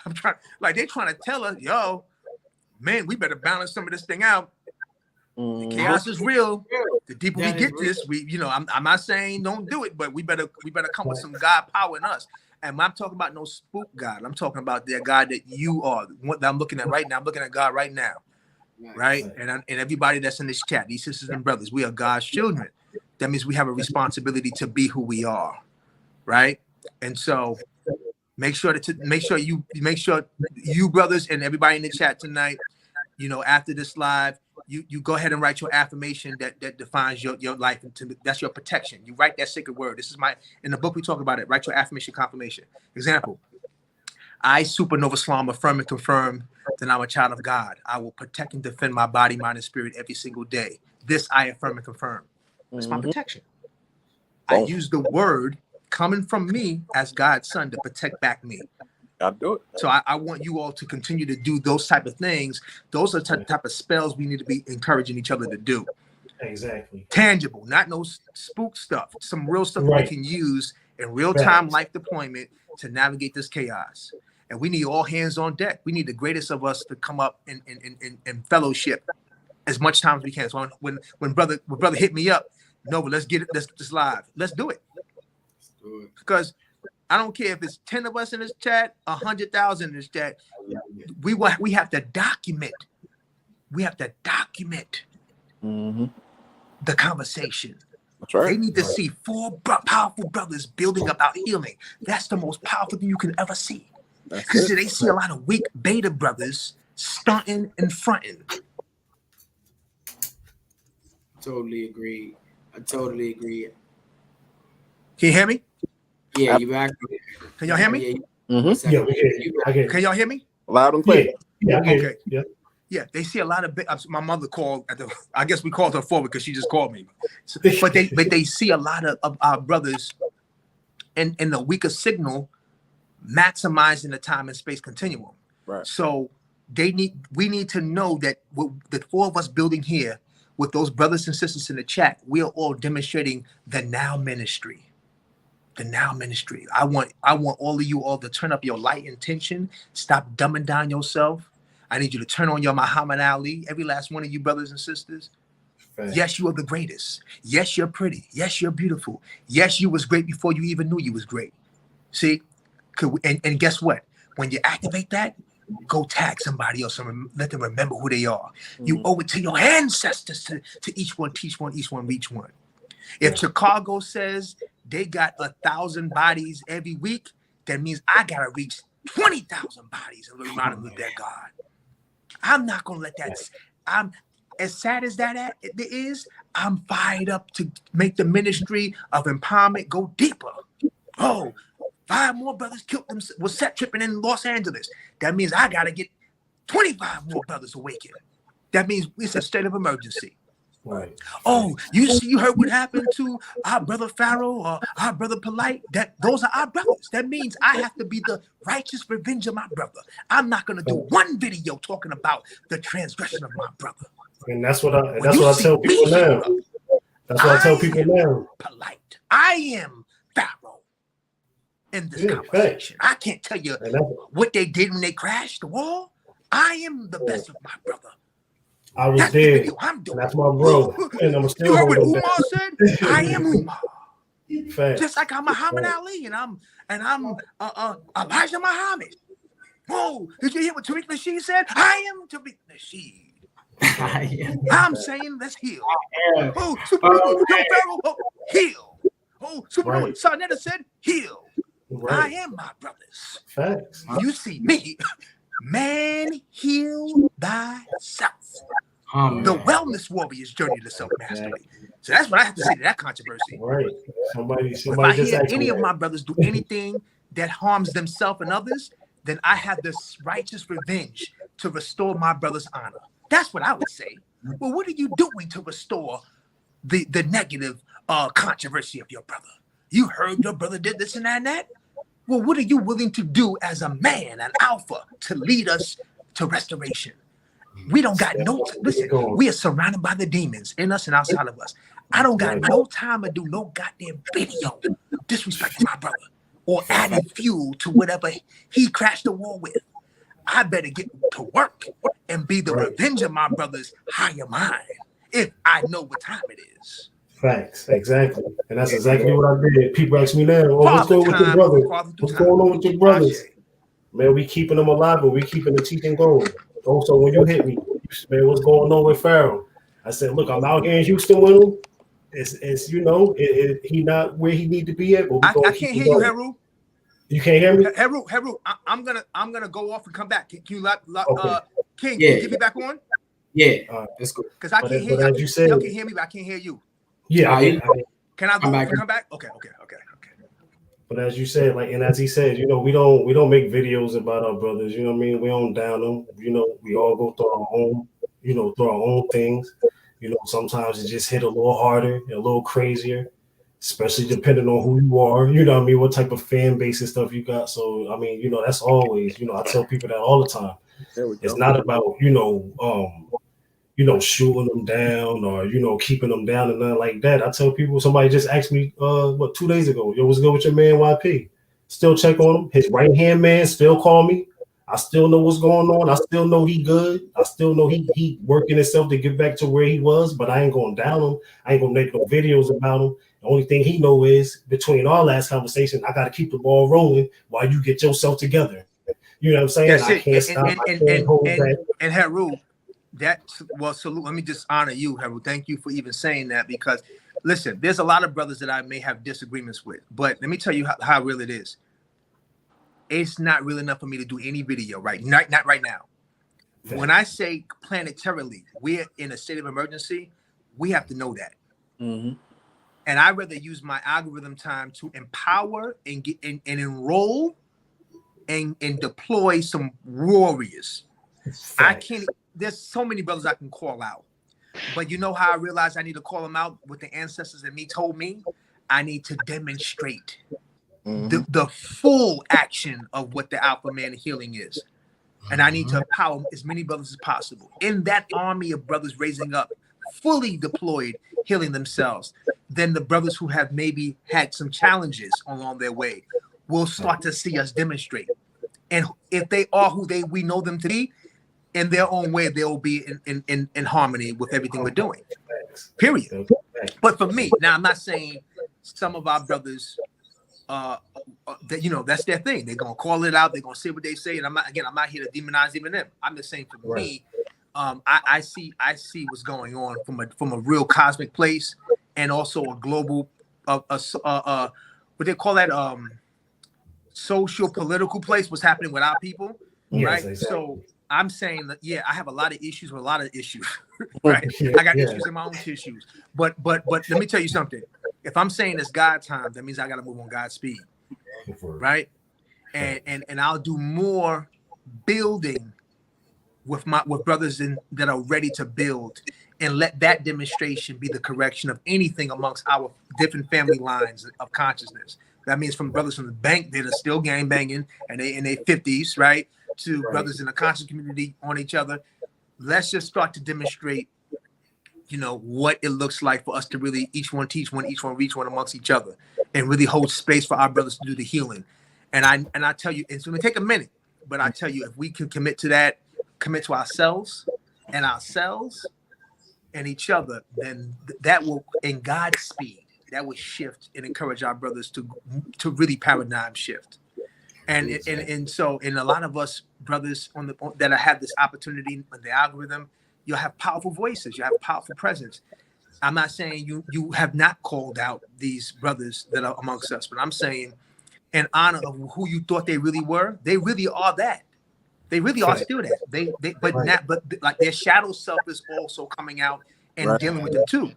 I'm trying, like, they trying to tell us, yo, man, we better balance some of this thing out. The chaos is real. The deeper we get this, I'm not saying don't do it, but we better come with some God power in us. And I'm talking about no spook God. I'm talking about the God that you are. What I'm looking at right now. I'm looking at God right now. Right? And everybody that's in this chat, these sisters and brothers, we are God's children. That means we have a responsibility to be who we are. Right? And so make sure you brothers and everybody in the chat tonight, after this live, you go ahead and write your affirmation that defines your life. That's your protection. You write that sacred word. This is in the book we talk about it. Write your affirmation confirmation. Example: I, Supernova Slam, affirm and confirm that I'm a child of God. I will protect and defend my body, mind, and spirit every single day. This I affirm and confirm. It's my protection. I use the word coming from me as God's son to protect back me. I'll do it. So I want you all to continue to do those type of things. Those are the type of spells we need to be encouraging each other to do. Exactly. Tangible, not no spook stuff. Some real stuff we can use in real-time life deployment to navigate this chaos. And we need all hands on deck. We need the greatest of us to come up in fellowship as much time as we can. So when brother hit me up, Nova, let's get this live. Let's do it. Because I don't care if it's 10 of us in this chat, 100,000 in this chat. We have to document. We have to document the conversation. That's right. They need to see 4 powerful brothers building up our healing. That's the most powerful thing you can ever see. Because they see a lot of weak beta brothers stunting and fronting. Totally agree. I totally agree. Can you hear me? Yeah, you back. Can y'all hear me? Yeah, we can. Can y'all hear me? Loud and clear. Yeah. Okay. Yeah, they see a lot of. My mother called. I guess we called her forward because she just called me. But they see a lot of our brothers in the weaker signal, maximizing the time and space continuum. Right. So we need to know that the 4 of us building here with those brothers and sisters in the chat, we are all demonstrating the now ministry. The now ministry. I want all of you all to turn up your light intention. Stop dumbing down yourself. I need you to turn on your Muhammad Ali. Every last one of you brothers and sisters. Right. Yes, you are the greatest. Yes, you're pretty. Yes, you're beautiful. Yes, you was great before you even knew you was great. See? And guess what? When you activate that, go tag somebody else and let them remember who they are. You owe it to your ancestors to each one, teach one, each one, reach one. If Chicago says they got 1,000 bodies every week, that means I gotta reach 20,000 bodies and learn how to live that God. I'm not gonna let that. I'm as sad as that is. I'm fired up to make the ministry of empowerment go deeper. 5 more brothers killed them. Was set tripping in Los Angeles. That means I gotta get 25 more brothers awakened. That means it's a state of emergency. Right. Oh, you heard what happened to our brother Pharaoh or our brother Polite? Those are our brothers. That means I have to be the righteous revenge of my brother. I'm not gonna do one video talking about the transgression of my brother. And that's what I tell people now. That's what I tell people now. Polite. I am Pharaoh in this conversation. I can't tell you what they did when they crashed the wall. I am the best of my brother. I was there. That's my bro. And I'm still. You heard what Umar said? I am Umar. Fact. Just like I'm Muhammad Ali and I'm Elijah Muhammad. Whoa! Did you hear what Tariq Nasheed said? I am Tariq Nasheed. I'm saying let's heal. Oh, Supernova, Pharaoh, heal. Oh, Supernova, Sarnetta said heal. Right. I am my brothers. Facts. You see me, man, heal thyself. The wellness warrior's journey to self-mastery. So that's what I have to say to that controversy. Right. Somebody if I hear any of my brothers do anything that harms themselves and others, then I have this righteous revenge to restore my brother's honor. That's what I would say. Well, what are you doing to restore the negative controversy of your brother? You heard your brother did this and that and that? Well, what are you willing to do as a man, an alpha, to lead us to restoration? We don't got no, listen, we are surrounded by the demons in us and outside of us. I don't got no time to do no goddamn video disrespecting my brother or adding fuel to whatever he crashed the wall with. I better get to work and be the revenge of my brother's higher mind if I know what time it is. Facts, exactly. And that's exactly what I did. People ask me now, oh, what's going with your brother? What's going on with your brothers? Man, we keeping them alive, but we keeping the teaching going. Also, when you hit me, man, what's going on with Pharaoh? I said, look, I'm out here in Houston with him. It's you know, he not where he need to be at. But I can't hear you, Heru. You can't hear me? Heru, I'm gonna go off and come back. Can you okay. King, can you get me back on? Yeah, that's good. Because I can't hear you. Y'all can hear me, but I can't hear you. Yeah, can I go off and come back? Okay. But as you said, like, and as he said, you know, we don't make videos about our brothers. You know what I mean? We don't down them. You know, we all go through our own, through our own things. You know, sometimes it just hit a little harder, a little crazier, especially depending on who you are. You know what I mean? What type of fan base and stuff you got. So, I mean, that's always, I tell people that all the time. It's not about, shooting them down or, keeping them down and nothing like that. I tell people, somebody just asked me, 2 days ago, yo, what's good with your man YP? Still check on him. His right-hand man still call me. I still know what's going on. I still know he good. I still know he working himself to get back to where he was, but I ain't going down him. I ain't going to make no videos about him. The only thing he know is between our last conversation, I got to keep the ball rolling while you get yourself together. You know what I'm saying? That's I can't stop. I can't hold back. And Heru, salute. Let me just honor you, Heru. Thank you for even saying that, because listen, there's a lot of brothers that I may have disagreements with, but let me tell you how real it is. It's not real enough for me to do any video not right now. Okay. When I say planetarily, we're in a state of emergency, we have to know that. Mm-hmm. And I'd rather use my algorithm time to empower and get and enroll and deploy some warriors. I can't. There's so many brothers I can call out, but you know how I realized I need to call them out? What the ancestors and me told me, I need to demonstrate the full action of what the Alpha Man healing is, and I need to empower as many brothers as possible in that army of brothers raising up, fully deployed, healing themselves. Then the brothers who have maybe had some challenges along their way will start to see us demonstrate. And if they are who we know them to be, in their own way, they'll be in harmony with everything we're doing. Period. But for me, now I'm not saying some of our brothers, that that's their thing. They're gonna call it out. They're gonna say what they say. And I'm not here to demonize even them. I'm just saying for me, I see what's going on from a real cosmic place, and also a global, what they call that, social political place. What's happening with our people, right? Exactly. So I'm saying that I have a lot of issues with a lot of issues, right? I got issues in my own tissues, but let me tell you something. If I'm saying it's God time, that means I got to move on God's speed, right? And I'll do more building with brothers that are ready to build, and let that demonstration be the correction of anything amongst our different family lines of consciousness. That means from brothers from the bank that are still gang banging and they in their 50s, right? To brothers in the conscious community on each other. Let's just start to demonstrate, what it looks like for us to really each one teach one, each one reach one amongst each other, and really hold space for our brothers to do the healing. And I tell you, it's going to take a minute, but I tell you, if we can commit to that, commit to ourselves and each other, then that will, in God's speed, that will shift and encourage our brothers to really paradigm shift. And so a lot of us brothers that have this opportunity on the algorithm, you'll have powerful voices, you have powerful presence. I'm not saying you have not called out these brothers that are amongst us, but I'm saying in honor of who you thought they really were, they really are that. They really are still that. But like their shadow self is also coming out and dealing with them too.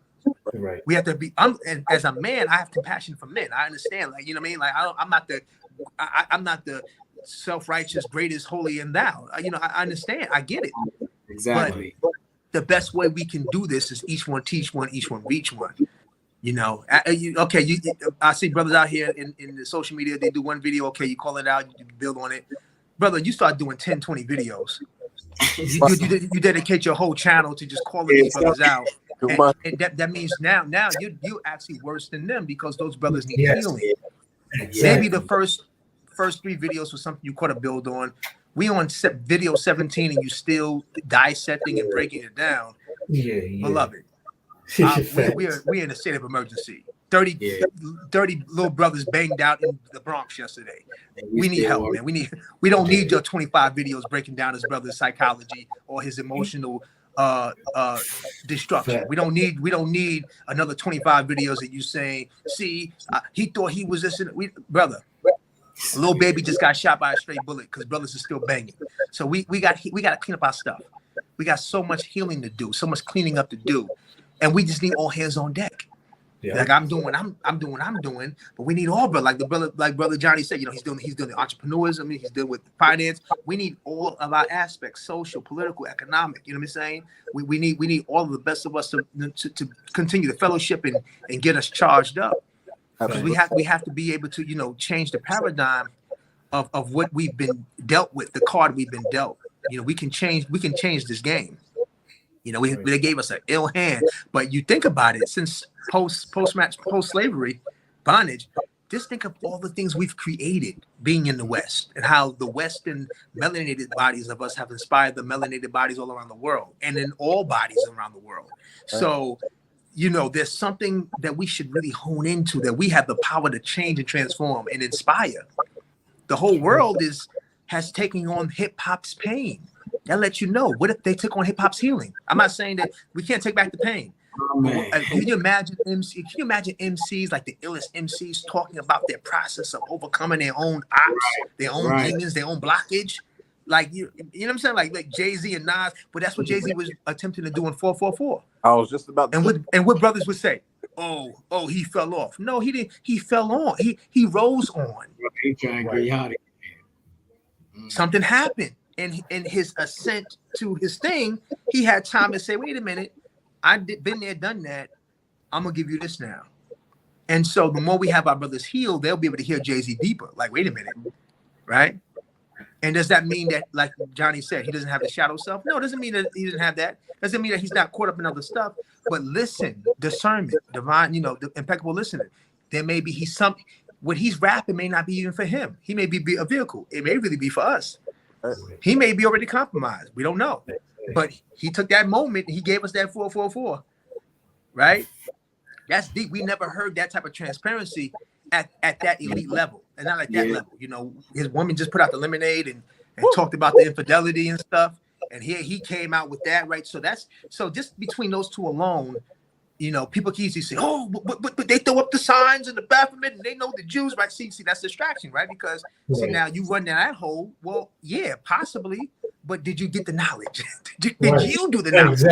Right. We have to be. And as a man, I have compassion for men. I understand, like, you know what I mean. Like I'm not the self-righteous, greatest, holy, and thou. I understand. I get it. Exactly. But the best way we can do this is each one teach one, each one reach one. I see brothers out here in the social media. They do one video. Okay, you call it out. You build on it. Brother, you start doing 10, 20 videos. You dedicate your whole channel to just calling these brothers out. And that means now you actually worse than them because those brothers need healing. Exactly. Maybe the first 3 videos was something you caught a build on. We on video 17 and you still dissecting and breaking it down. Beloved, we're in a state of emergency. 30 little brothers banged out in the Bronx yesterday. We need help, man. We don't need your 25 videos breaking down his brother's psychology or his emotional destruction. We don't need another 25 videos of you saying, see, he thought he was this. Brother, a little baby just got shot by a stray bullet because brothers are still banging. So we got to clean up our stuff. We got so much healing to do, so much cleaning up to do, and we just need all hands on deck. Yeah. Like I'm doing, but we need all, like brother Johnny said, he's doing the entrepreneurism, he's dealing with finance. We need all of our aspects, social, political, economic. You know what I'm saying? We need all of the best of us to continue the fellowship and get us charged up. Because we have to be able to change the paradigm of what we've been dealt with, the card we've been dealt. We can change this game. They gave us an ill hand, but you think about it, since post-slavery bondage, just think of all the things we've created being in the West and how the Western melanated bodies of us have inspired the melanated bodies all around the world and in all bodies around the world. So, there's something that we should really hone into, that we have the power to change and transform and inspire. The whole world has taken on hip hop's pain. That lets you know, what if they took on hip hop's healing? I'm not saying that we can't take back the pain. Can you imagine MCs, like the illest MCs, talking about their process of overcoming their own ops, their own demons, their own blockage? Like you know what I'm saying? Like Jay-Z and Nas, but that's what Jay-Z was attempting to do in 444. I was just about to what brothers would say, oh, he fell off. No, he didn't. He fell on. He rose on. Something happened. In his ascent to his thing, he had time to say, wait a minute, been there, done that. I'm going to give you this now. And so the more we have our brothers healed, they'll be able to hear Jay-Z deeper. Like, wait a minute, right? And does that mean that, like Johnny said, he doesn't have the shadow self? No, it doesn't mean that he doesn't have that. Doesn't mean that he's not caught up in other stuff. But listen, discernment, divine, the impeccable listening. There may be what he's rapping may not be even for him. He may be a vehicle. It may really be for us. He may be already compromised. We don't know. But he took that moment and he gave us that 444. Right? That's deep. We never heard that type of transparency at that elite level. And not like that level. His woman just put out the lemonade and talked about the infidelity and stuff. And here he came out with that, right? So just between those two alone, people can easily say, oh, but they throw up the signs in the bathroom and they know the Jews, right? See, that's distraction, right? Because now you run down that hole. Well, yeah, possibly, but did you get the knowledge? did you do the knowledge?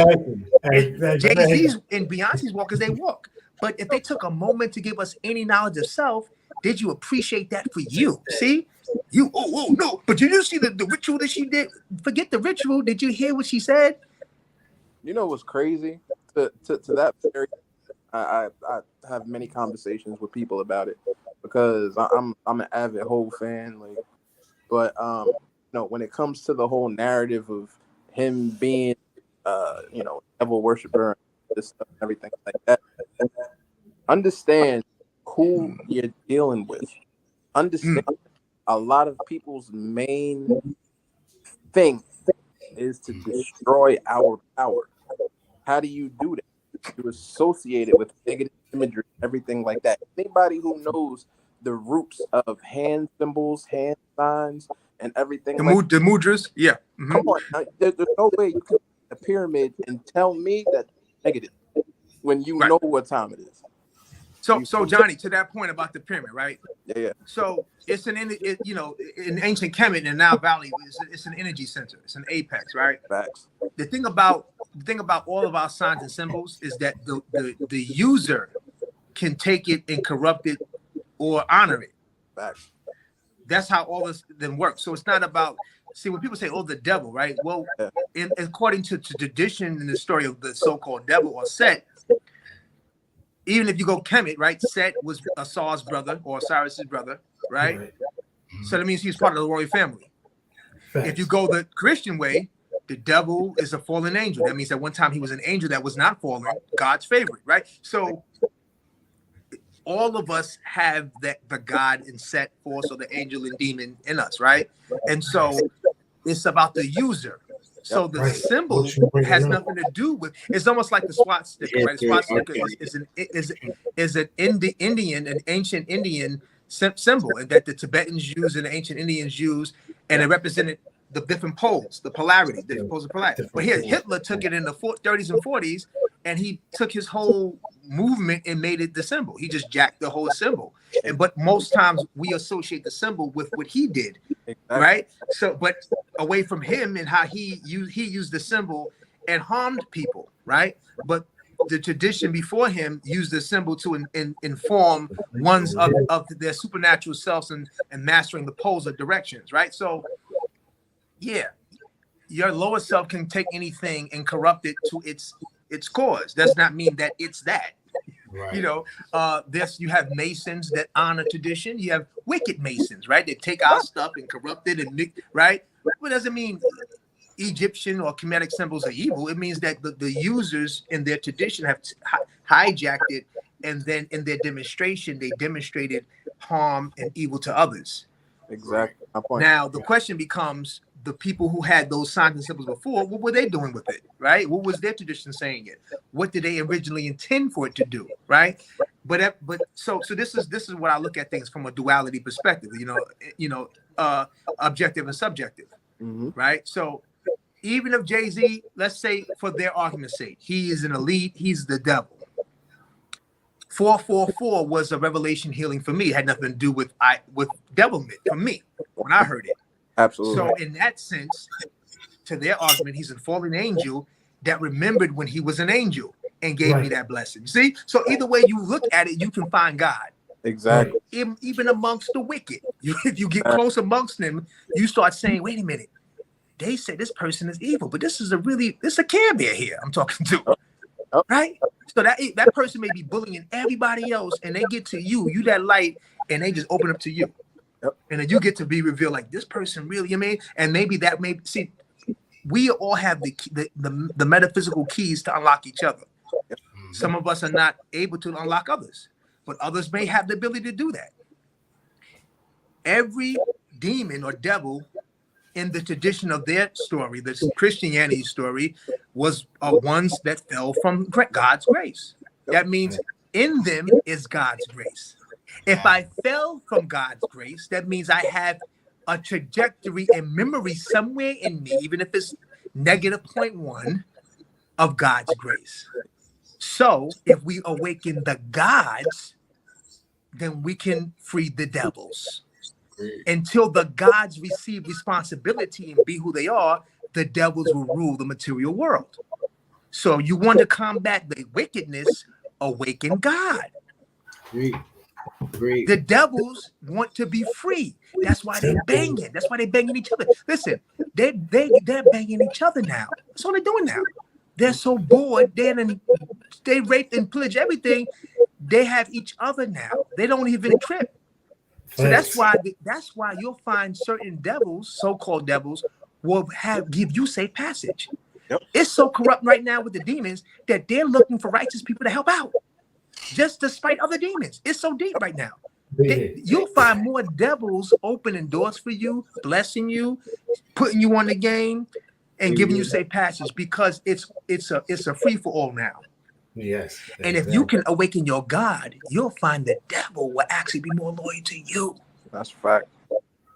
Exactly. Jay-Z's and Beyonce's walk as they walk. But if they took a moment to give us any knowledge of self, did you appreciate that for you? See? No, but did you see the ritual that she did? Forget the ritual. Did you hear what she said? You know what's crazy? To that period, I have many conversations with people about it because I'm an avid Hov fan. But when it comes to the whole narrative of him being devil worshiper, this stuff and everything like that, understand who you're dealing with. Understand a lot of people's main thing is to destroy our power. How do you do that? You associate it with negative imagery, everything like that. Anybody who knows the roots of hand symbols, hand signs, and everything, the mudras, yeah. Mm-hmm. Come on, now, there's no way you can a pyramid and tell me that negative when you know what time it is. So Johnny, to that point about the pyramid, right? Yeah. So it's in ancient Kemet and now Valley, it's an energy center. It's an apex, right? Facts. The thing about all of our signs and symbols is that the user can take it and corrupt it or honor it. Facts. That's how all this then works. So it's not about, see, when people say, oh, the devil, right? Well, according to tradition and the story of the so-called devil or Set, even if you go Kemet, right? Set was Asar's brother or Osiris's brother, right? So that means he's part of the royal family. Facts. If you go the Christian way, The devil is a fallen angel. That means that one time he was an angel that was not fallen, God's favorite, right? So all of us have the God and set force or the angel and demon in us, right? And so it's about the user. So the symbol has nothing to do with. It's almost like the swastika, right? The swastika is an Indian, an ancient Indian symbol, and that the Tibetans use and the ancient Indians use, and it represented the different poles, the polarity, different poles of polarity. But here, Hitler took it in the 30s and 40s, and he took his whole movement and made it the symbol. He just jacked the whole symbol. But most times we associate the symbol with what he did, right? So, but away from him and how he used the symbol and harmed people, right? But the tradition before him used the symbol to inform ones of their supernatural selves and mastering the poles of directions, right? So, yeah, your lower self can take anything and corrupt it to its cause. Does not mean that it's that. Right. You know, you have Masons that honor tradition. You have wicked Masons, right? They take our stuff and corrupt it and right. But it doesn't mean Egyptian or Kemetic symbols are evil. It means that the users in their tradition have hijacked it, and then in their demonstration, they demonstrated harm and evil to others. Exactly. Now the question becomes: the people who had those signs and symbols before, what were they doing with it, right? What was their tradition saying it? What did they originally intend for it to do, right? But so this is what I look at things from a duality perspective, objective and subjective, right? So even if Jay-Z, let's say for their argument's sake, he is an elite, he's the devil. 444 was a revelation healing for me. It had nothing to do with devilment for me when I heard it. Absolutely. So in that sense, to their argument, he's a fallen angel that remembered when he was an angel and gave me that blessing. See? So either way you look at it, you can find God. Exactly. Even amongst the wicked. If you get close amongst them, you start saying, wait a minute, they say this person is evil, but this is a Care Bear here I'm talking to. Right? So that person may be bullying everybody else, and they get to you that light, and they just open up to you. And then you get to be revealed like this person really, and maybe see, we all have the metaphysical keys to unlock each other. Some of us are not able to unlock others, but others may have the ability to do that. Every demon or devil in the tradition of their story, the Christianity story, was ones that fell from God's grace. That means in them is God's grace. If I fell from God's grace, that means I have a trajectory and memory somewhere in me, even if it's negative 0.1 of God's grace. So if we awaken the gods, then we can free the devils. Until the gods receive responsibility and be who they are, the devils will rule the material world. So you want to combat the wickedness, awaken God. The devils want to be free. That's why they're banging. That's why they're banging each other. Listen, they're banging each other now. That's all they're doing now. They're so bored. They raped and pillaged everything. They have each other now. They don't even trip. So that's why you'll find certain devils, so-called devils, will give you safe passage. It's so corrupt right now with the demons that they're looking for righteous people to help out, just despite other demons. It's so deep right now. You'll find more devils opening doors for you, blessing you, putting you on the game, and giving you safe passage because it's a free for all now. Yes. And if you can awaken your God, you'll find the devil will actually be more loyal to you. That's a fact.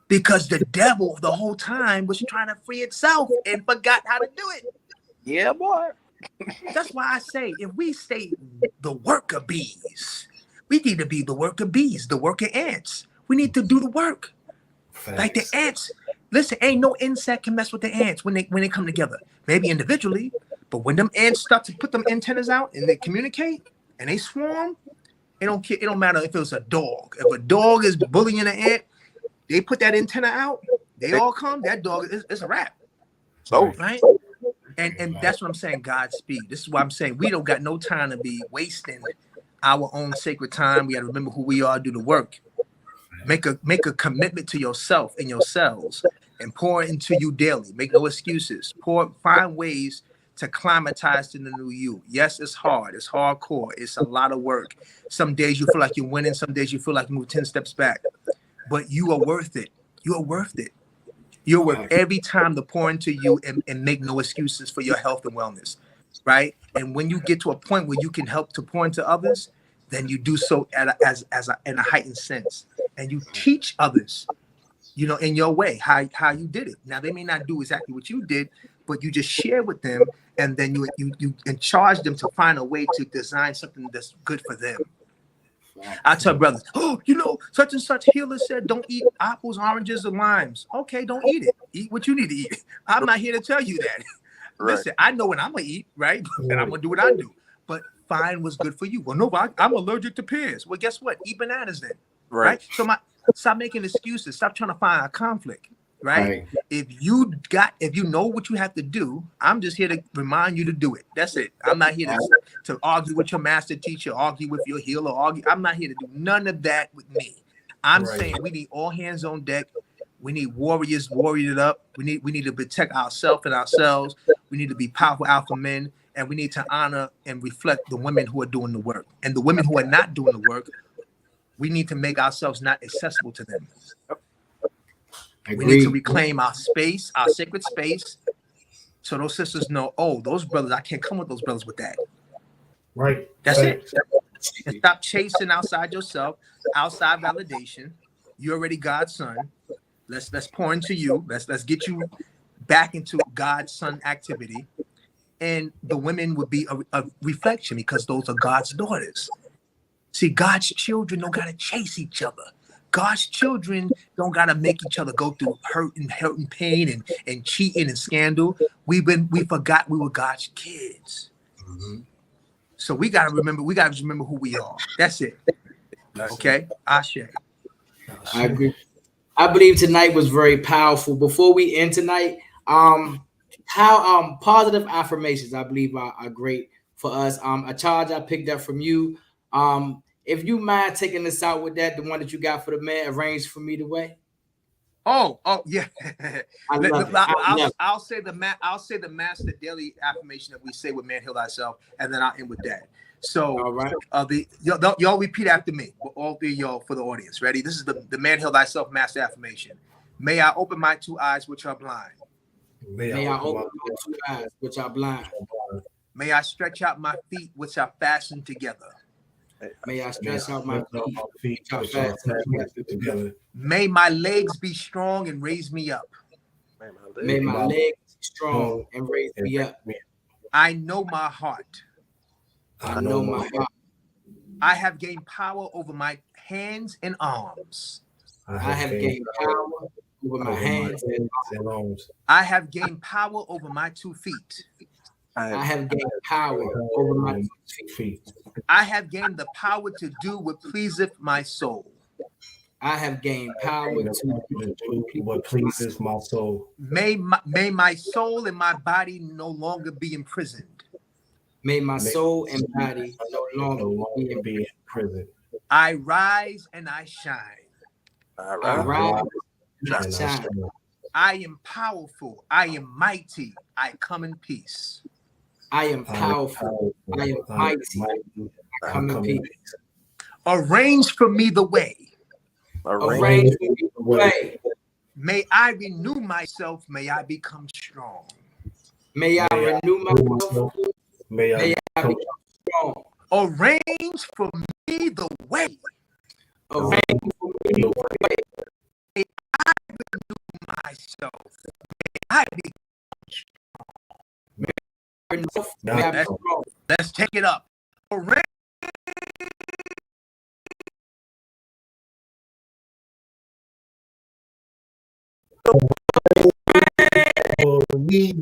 Because the devil the whole time was trying to free itself and forgot how to do it. Yeah, boy. That's why I say if we stay the worker bees, we need to be the worker bees, the worker ants. We need to do the work. Facts. Like the ants. Listen, ain't no insect can mess with the ants when they come together. Maybe individually, but when them ants start to put them antennas out and they communicate and they swarm, it don't matter if it's a dog. If a dog is bullying an ant, they put that antenna out, they all come, that dog is a wrap. So right? And that's what I'm saying, Godspeed. This is why I'm saying we don't got no time to be wasting our own sacred time. We got to remember who we are, do the work. Make a commitment to yourself and yourselves and pour into you daily. Make no excuses. Find ways to climatize to the new you. Yes, it's hard. It's hardcore. It's a lot of work. Some days you feel like you're winning. Some days you feel like you move 10 steps back. But you are worth it. You are worth it. You're worth every time to pour into you and make no excuses for your health and wellness, right? And when you get to a point where you can help to pour into others, then you do so in a heightened sense. And you teach others, you know, in your way, how you did it. Now, they may not do exactly what you did, but you just share with them, and then you charge them to find a way to design something that's good for them. I tell brothers, oh, you know, such and such healer said don't eat apples, oranges, or limes. Okay, don't eat it. Eat what you need to eat. I'm not here to tell you that. Right. Listen, I know what I'm gonna eat, right? And I'm gonna do what I do. But find what's good for you. Well, no, I'm allergic to pears. Well, guess what? Eat bananas then. Right? So stop making excuses. Stop trying to find a conflict. Right? If you know what you have to do, I'm just here to remind you to do it. That's it. I'm not here to argue with your master teacher, argue with your healer, argue. I'm not here to do none of that with me. I'm saying we need all hands on deck. We need warriors warriored up. We need to protect ourselves and ourselves. We need to be powerful alpha men, and we need to honor and reflect the women who are doing the work. And the women who are not doing the work, we need to make ourselves not accessible to them. We need to reclaim our space, our sacred space, so those sisters know, oh, those brothers, I can't come with those brothers with that. Right. That's it. And stop chasing outside yourself, outside validation. You're already God's son. Let's pour into you. Let's get you back into God's son activity. And the women would be a reflection, because those are God's daughters. See, God's children don't gotta chase each other. God's children don't gotta make each other go through hurt and pain and cheating and scandal. We forgot we were God's kids. Mm-hmm. So we gotta remember who we are. That's it. Okay? Ashe. I agree. I believe tonight was very powerful. Before we end tonight, how positive affirmations I believe are great for us. A charge I picked up from you. If you mind taking us out with that, the one that you got for the man, arranged for me the way. Oh yeah. I'll say the master daily affirmation that we say with Man Heal Thyself, and then I'll end with that. So all right. Y'all repeat after me, all three of y'all, for the audience. Ready? This is the Man Heal Thyself master affirmation. May I open my two eyes which are blind. May I open my two eyes which are blind. May I stretch out my feet which are fastened together. May I stretch out my feet which are fastened together. May my legs be strong and raise me up. May my legs be strong and raise me up. I know my heart. I know my heart. I have gained power over my hands and arms. I have gained power over my hands and arms. I have gained power over my 2 feet. I have gained power over my 2 feet. I have gained the power to do what pleaseth my soul. I have gained power to do what pleases my soul. May my soul and my body no longer be imprisoned. May my soul and body no longer be in prison. I rise and I shine. I rise and I shine. I am powerful. I am mighty. I come in peace. I am powerful. I am mighty. I come in peace. Arrange for me the way. Arrange for me the way. May I renew myself. May I become strong. May I renew myself. May I become strong. Arrange for me the way. Arrange for me the way. May I renew myself. May I become strong. Let's take it up. Arrange. May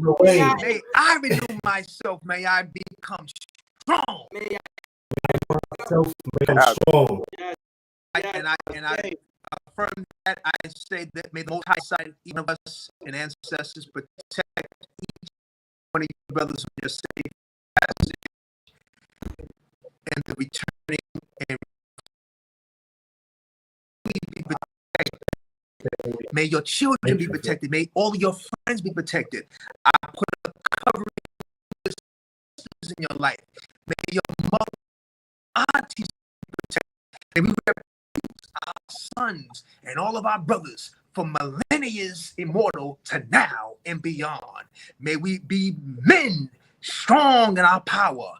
I renew myself. May I become strong. May myself become strong. And I affirm that. I say that may the Most High side, each of us and ancestors, protect each one of you brothers on your safe passage and the returning, and we be protected May your children be protected. May all of your friends be protected. I put a covering in your life. May your mother, aunties be protected. May we reproduce our sons and all of our brothers from millennia immortal to now and beyond. May we be men strong in our power,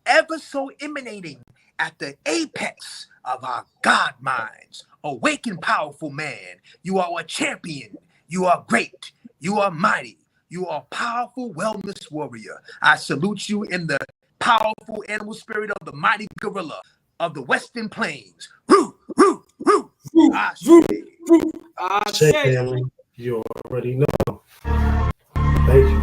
ever so emanating at the apex of our God minds. Awaken, powerful man. You are a champion. You are great. You are mighty. You are a powerful wellness warrior. I salute you in the powerful animal spirit of the mighty gorilla of the Western Plains. Roo, roo, roo. I Family, you already know. Thank you.